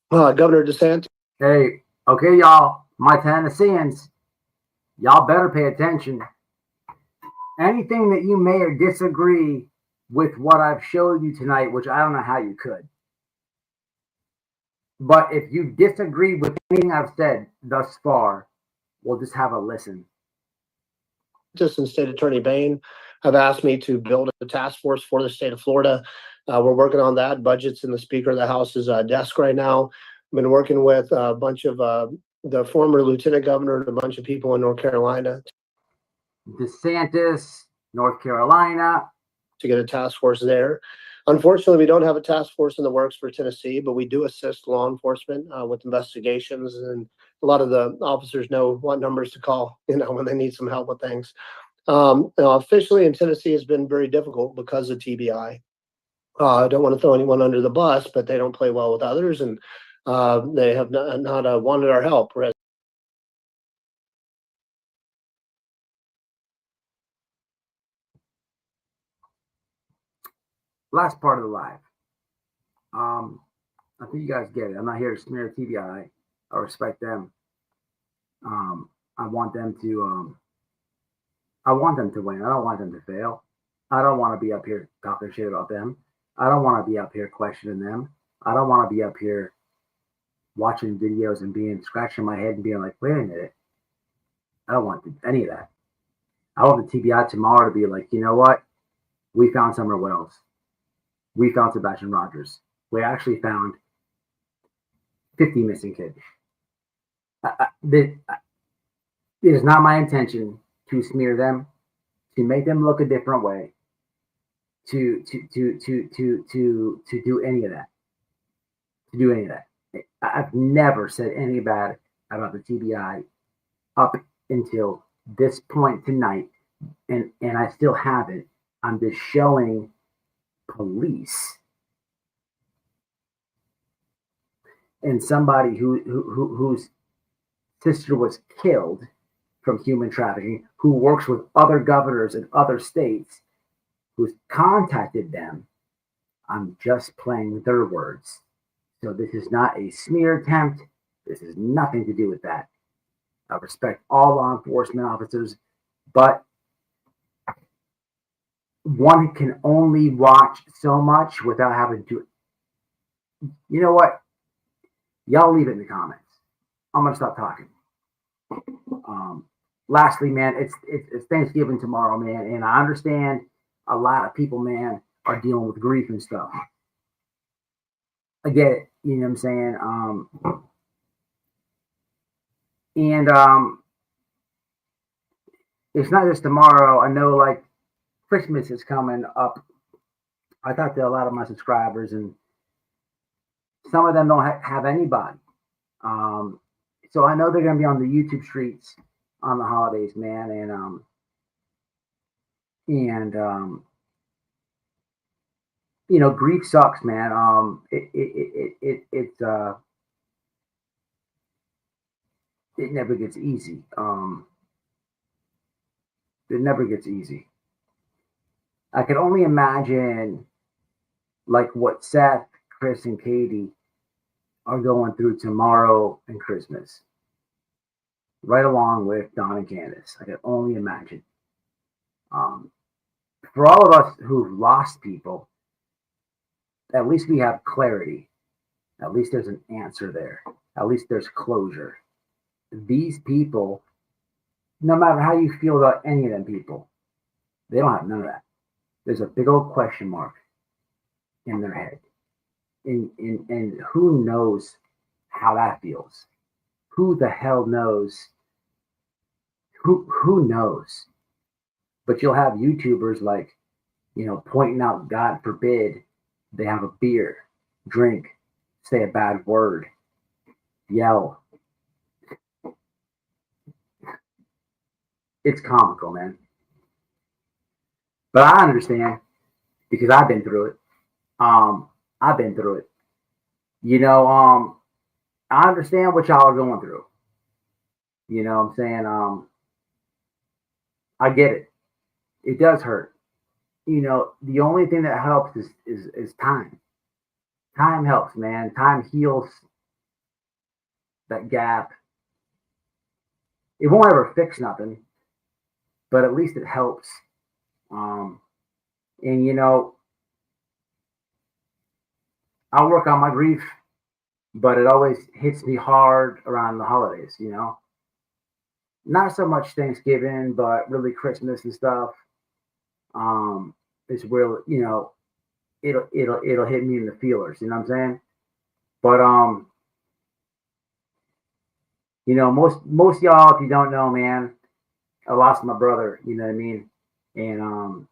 Governor DeSantis. Hey, okay, y'all, my Tennesseans, y'all better pay attention. Anything that you may or disagree with what I've showed you tonight, which I don't know how you could, but if you disagree with anything I've said thus far, we'll just have a listen. Justice and State Attorney Bain have asked me to build a task force for the state of Florida. We're working on that. Budget's in the Speaker of the House's desk right now. I've been working with a bunch of the former Lieutenant Governor and a bunch of people in North Carolina. DeSantis, North Carolina. To get a task force there. Unfortunately, we don't have a task force in the works for Tennessee, but we do assist law enforcement with investigations, and a lot of the officers know what numbers to call, when they need some help with things. Officially in Tennessee has been very difficult because of TBI. I don't want to throw anyone under the bus, but they don't play well with others, and they have not wanted our help. Last part of the live. I think you guys get it. I'm not here to smear TBI. I respect them. I want them to I want them to win. I don't want them to fail. I don't want to be up here talking shit about them. I don't want to be up here questioning them. I don't want to be up here watching videos and scratching my head and being like, wait a minute. I don't want any of that. I want the TBI tomorrow to be like, you know what? We found Summer Wells. We found Sebastian Rogers. We actually found 50 missing kids. It is not my intention to smear them, to make them look a different way, to do any of that. To do any of that. I've never said anything bad about the TBI up until this point tonight, and I still haven't. I'm just showing police and somebody whose sister was killed from human trafficking, who works with other governors in other states, who's contacted them. I'm just playing with their words. So this is not a smear attempt. This has nothing to do with that. I respect all law enforcement officers, but one can only watch so much without having to. You know what? Y'all leave it in the comments. I'm gonna stop talking. Lastly, man, it's Thanksgiving tomorrow, man, and I understand a lot of people, man, are dealing with grief and stuff. I get it, you know what I'm saying? It's not just tomorrow. I know, like, Christmas is coming up. I talked to a lot of my subscribers, and some of them don't have anybody. So I know they're going to be on the YouTube streets on the holidays, man, and you know, grief sucks, man. It never gets easy. It never gets easy. I can only imagine, like, what Seth, Chris, and Katie are going through tomorrow and Christmas, right along with Don and Candace. I can only imagine. For all of us who've lost people, at least we have clarity. At least there's an answer there. At least there's closure. These people, no matter how you feel about any of them people, they don't have none of that. There's a big old question mark in their head. And who knows how that feels? Who the hell knows? Who knows? But you'll have YouTubers, like, you know, pointing out, God forbid, they have a beer, drink, say a bad word, yell. It's comical, man. But I understand, because I've been through it. I've been through it. You know, I understand what y'all are going through. You know what I'm saying? I get it. It does hurt. You know, the only thing that helps is time. Time helps, man. Time heals that gap. It won't ever fix nothing, but at least it helps. And you know, I work on my grief, but it always hits me hard around the holidays, you know. Not so much Thanksgiving, but really Christmas and stuff. Is where, you know, it'll hit me in the feelers, you know what I'm saying? But you know, most y'all, if you don't know, man, I lost my brother, you know what I mean? And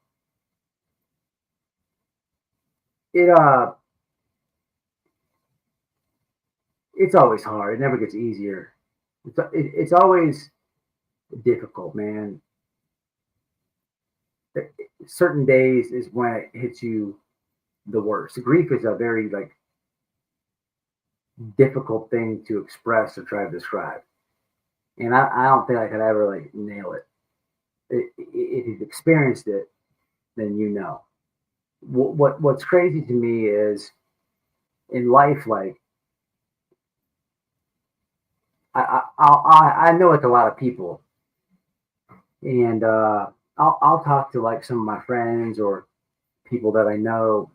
it's always hard. It never gets easier. It's always difficult, man. Certain days is when it hits you the worst. Grief is a very, like, difficult thing to express or try to describe, and I don't think I could ever, like, nail it. If you've experienced it, then you know. What's crazy to me is, in life, like, I know, like, a lot of people, and I'll talk to like some of my friends or people that I know,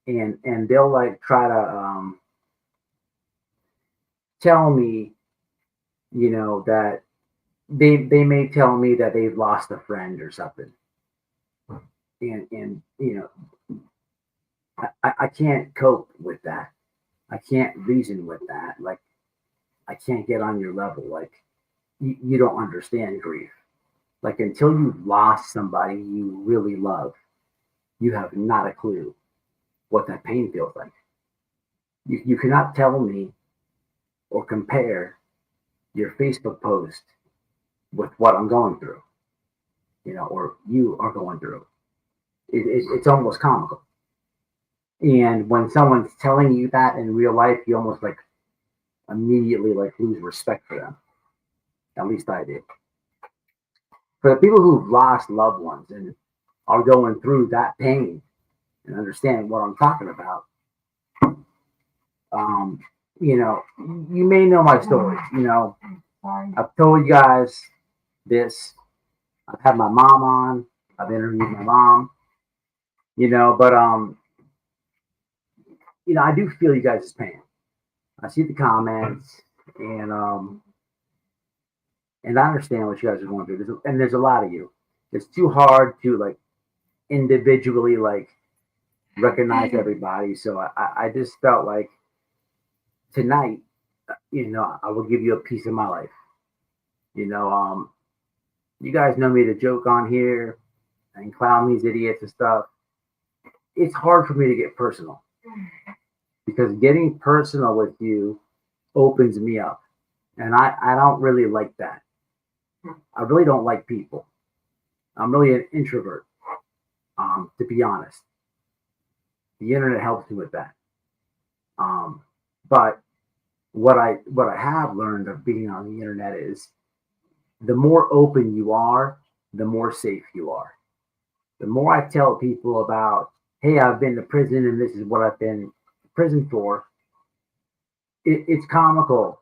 and they'll like try to tell me, that they may tell me that they've lost a friend or something, and I can't cope with that. I can't reason with that. Like, I can't get on your level. Like, you don't understand grief. Like, until you've lost somebody you really love, you have not a clue what that pain feels like. You cannot tell me or compare your Facebook post with what I'm going through, or you are going through. It's almost comical. And when someone's telling you that in real life, you almost like immediately like lose respect for them. At least I did. For the people who've lost loved ones and are going through that pain and understand what I'm talking about, um, you may know my story. I've told you guys this. I've had my mom on. I've interviewed my mom. But I do feel you guys' pain. I see the comments, and I understand what you guys are going through. There's a lot of you. It's too hard to like individually like recognize everybody. So I just felt like tonight, I will give you a piece of my life. You guys know me to joke on here and clown these idiots and stuff. It's hard for me to get personal because getting personal with you opens me up. And I don't really like that. I really don't like people. I'm really an introvert, to be honest. The internet helps me with that. But what I have learned of being on the internet is the more open you are, the more safe you are. The more I tell people about, hey, I've been to prison and this is what I've been to prison for, it's comical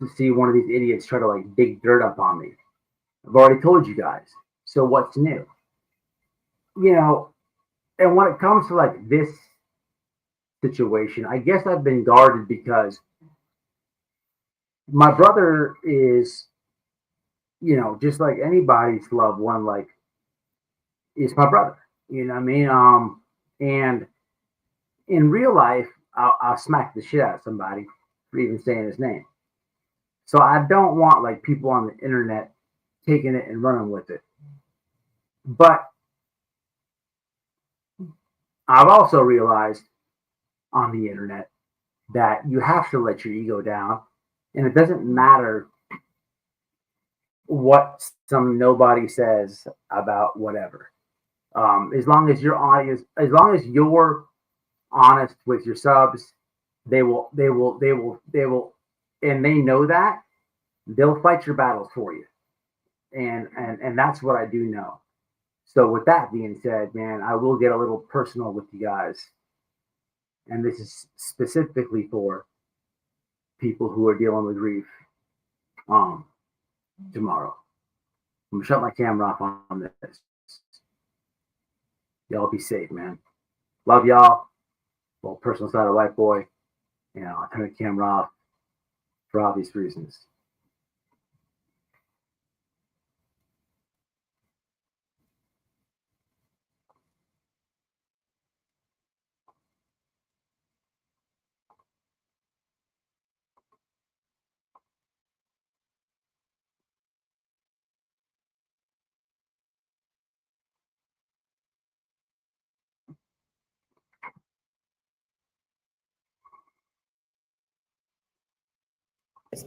to see one of these idiots try to like dig dirt up on me. I've already told you guys. So what's new? And when it comes to like this situation, I guess I've been guarded because my brother is, just like anybody's loved one, like, is my brother. You know what I mean? And in real life, I'll smack the shit out of somebody for even saying his name. So I don't want like people on the internet taking it and running with it. But I've also realized on the internet that you have to let your ego down, and it doesn't matter what some nobody says about whatever. As long as your audience, as long as you're honest with your subs, they will, and they know that they'll fight your battles for you, and that's what I do know. So with that being said, man, I will get a little personal with you guys, and this is specifically for people who are dealing with grief. Tomorrow, I'm gonna shut my camera off on this. Y'all be safe, man. Love y'all. Well, personal side of white boy. I'll turn the camera off for obvious reasons.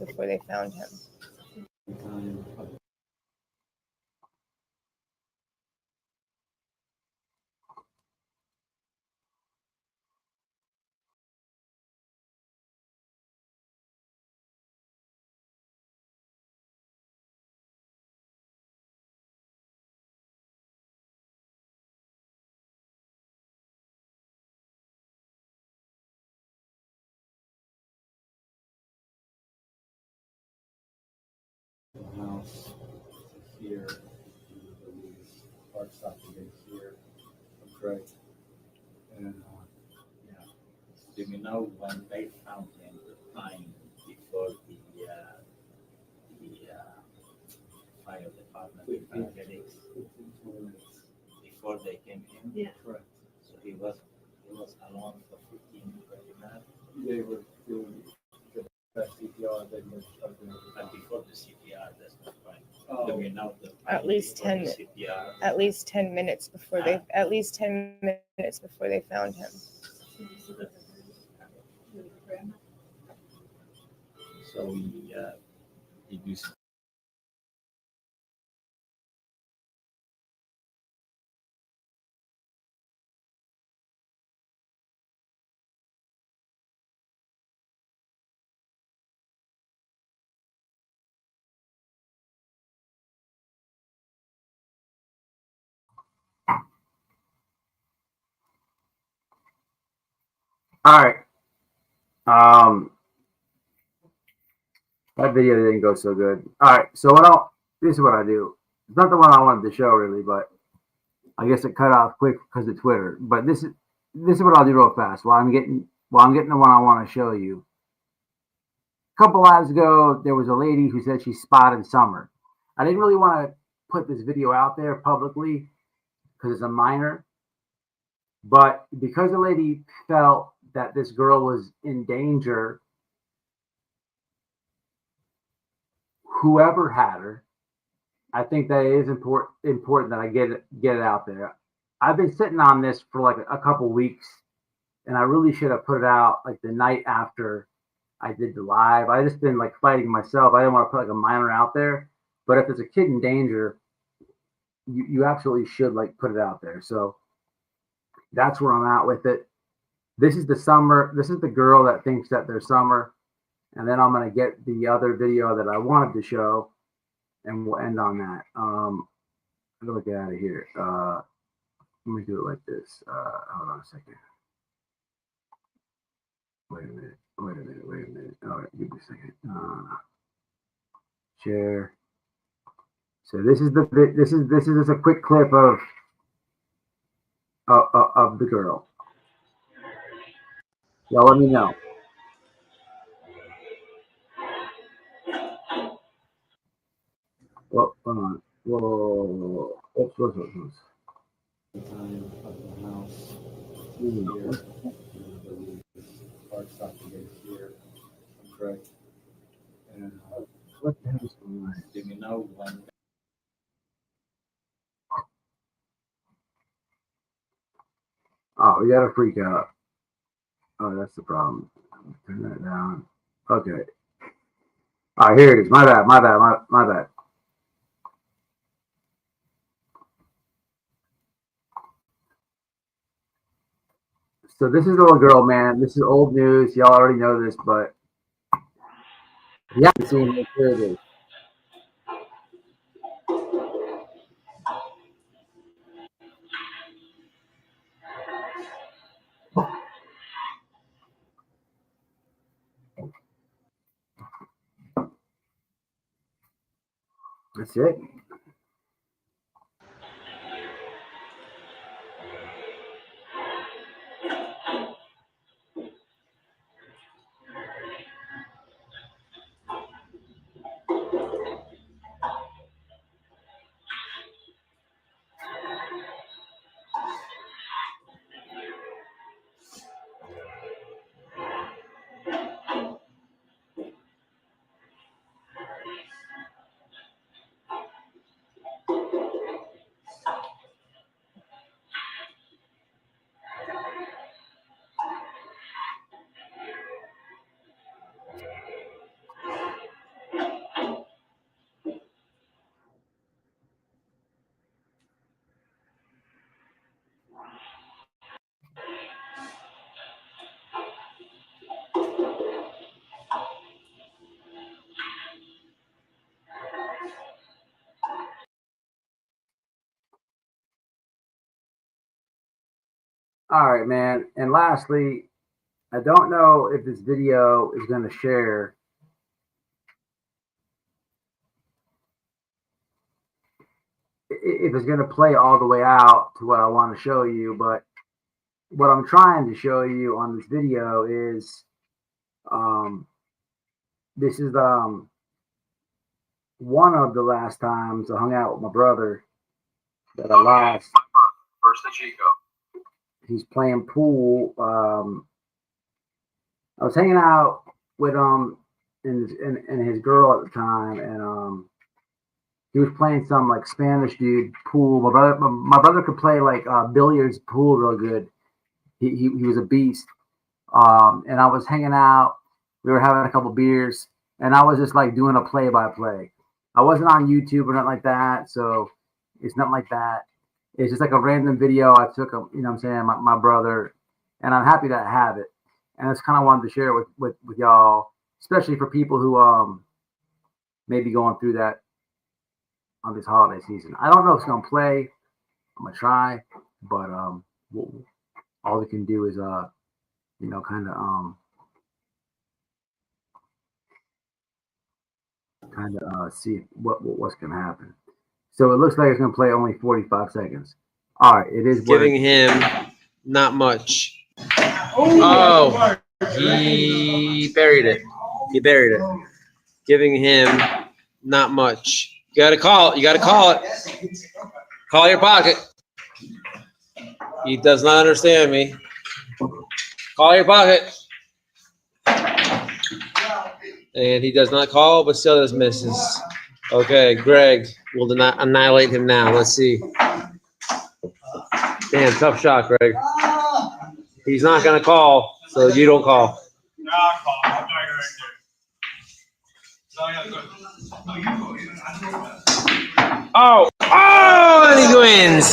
Before they found him. House here. hard stop to get here from Craig. And yeah. Do you know when they found him, the time before the fire department, the paramedics, 15-20 minutes. before they came in? Yeah. Correct. So he was alone for 15, 20 minutes. They were doing the best CPR they were doing. And before the CPR, that's not right. Oh. Do we know the At least before 10 the CPR? At least 10 minutes before they found him. So he used. All right. That video didn't go so good. All right. So this is what I do. It's not the one I wanted to show really, but I guess it cut off quick because of Twitter. But this is what I'll do real fast while I'm getting the one I want to show you. A couple lives ago, there was a lady who said she spotted Summer. I didn't really want to put this video out there publicly because it's a minor. But because the lady felt that this girl was in danger, whoever had her, I think that it is important that I get it out there. I've been sitting on this for like a couple weeks, and I really should have put it out like the night after I did the live. I just been like fighting myself. I didn't want to put like a minor out there, but if there's a kid in danger, you absolutely should like put it out there. So that's where I'm at with it. This is the Summer. This is the girl that thinks that they're Summer. And then I'm going to get the other video that I wanted to show, and we'll end on that. I'm going to get out of here. Let me do it like this. Hold on a second. Wait a minute. All right, give me a second. Share. So this is just a quick clip of the girl. Y'all let me know. Well, hold on. Whoa. Oops. Time of the house to here. Hard stop to get here from Craig. And What the hell is going on? Do you know when? Oh, we got to freak out. Oh, that's the problem. Turn that down. Okay. All right, here it is. My bad. So this is the little girl, man. This is old news. Y'all already know this, but you haven't seen it. Here it is. That's it. All right, man. And lastly, I don't know if this video is going to share. if it's going to play all the way out to what I want to show you, but what I'm trying to show you on this video is this is one of the last times I hung out with my brother that I lost. First the Chico. He's playing pool. I was hanging out with him and his girl at the time, and he was playing some like Spanish dude pool. My brother could play like billiards pool real good. He was a beast. And I was hanging out. We were having a couple beers, and I was just like doing a play-by-play. I wasn't on YouTube or nothing like that, so it's nothing like that. It's just like a random video I took of, you know what I'm saying, my brother, and I'm happy that I have it. And I just kind of wanted to share it with y'all, especially for people who may be going through that on this holiday season. I don't know if it's gonna play. I'm gonna try, but all we can do is you know, kind of see what's gonna happen. So it looks like it's gonna play only 45 seconds. All right, it is giving him not much. Oh, he buried it. He buried it. Giving him not much. You gotta call it. You gotta call it. Call your pocket. He does not understand me. Call your pocket. And he does not call, but still does misses. Okay, Greg will annihilate him now. Let's see. Damn, tough shot, Greg. He's not going to call, so you don't call. No, I'll call. I'm going right there. Oh, and he wins.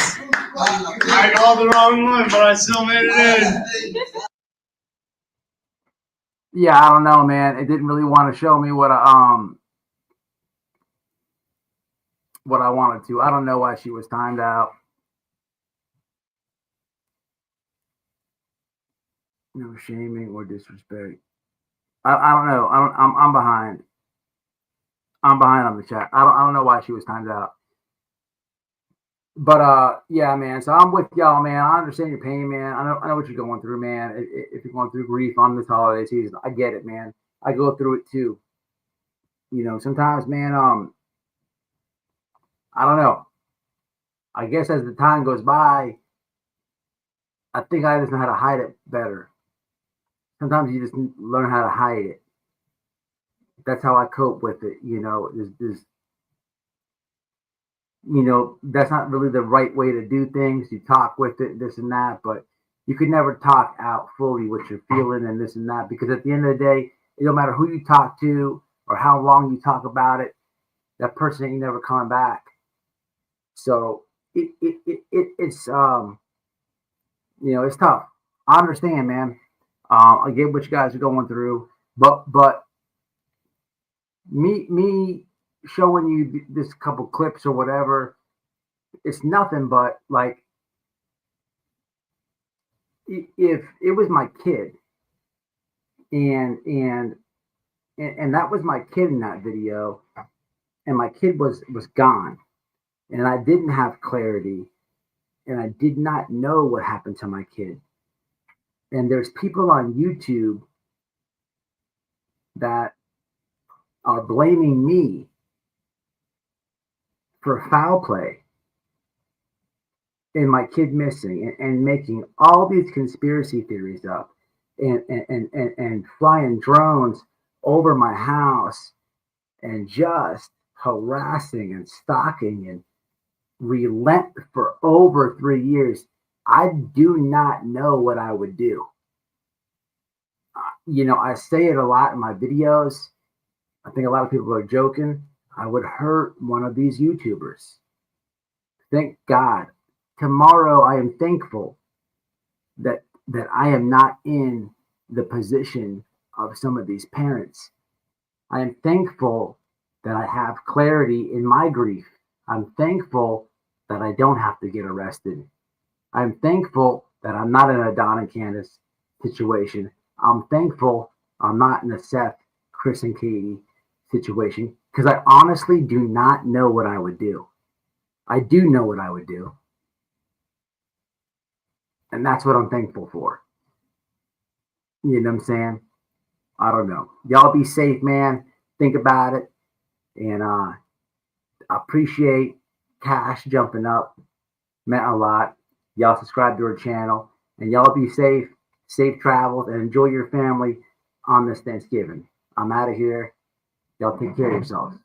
I called the wrong one, but I still made it in. Yeah, I don't know, man. It didn't really want to show me what I wanted to. I don't know why she was timed out. No shaming or disrespect. I don't know. I'm behind. I'm behind on the chat. I don't know why she was timed out. But yeah, man. So I'm with y'all, man. I understand your pain, man. I know what you're going through, man. If you're going through grief on this holiday season, I get it, man. I go through it too. You know, sometimes, man. I don't know. I guess as the time goes by, I think I just know how to hide it better. Sometimes you just learn how to hide it. That's how I cope with it. You know, you know, that's not really the right way to do things. You talk with it, this and that, but you could never talk out fully what you're feeling and this and that, because at the end of the day, it don't matter who you talk to or how long you talk about it, that person ain't never coming back. So it's you know, it's tough. I understand, man. I get what you guys are going through, but me showing you this couple clips or whatever, it's nothing but like, if it was my kid and that was my kid in that video, and my kid was gone, and I didn't have clarity, and I did not know what happened to my kid, and there's people on YouTube that are blaming me for foul play and my kid missing, and making all these conspiracy theories up, and flying drones over my house, and just harassing and stalking and relent for over 3 years. I do not know what I would do. You know, I say it a lot in my videos. I think a lot of people are joking. I would hurt one of these YouTubers. Thank God. Tomorrow, I am thankful that I am not in the position of some of these parents. I am thankful that I have clarity in my grief. I'm thankful that I don't have to get arrested. I'm thankful that I'm not in a Don and Candace situation. I'm thankful I'm not in a Seth, Chris, and Katie situation, because I honestly do not know what I would do. I do know what I would do. And that's what I'm thankful for. You know what I'm saying? I don't know. Y'all be safe, man. Think about it. And I appreciate Cash jumping up. Meant a lot. Y'all subscribe to our channel. And y'all be safe. Safe travels. And enjoy your family on this Thanksgiving. I'm out of here. Y'all take care of yourselves.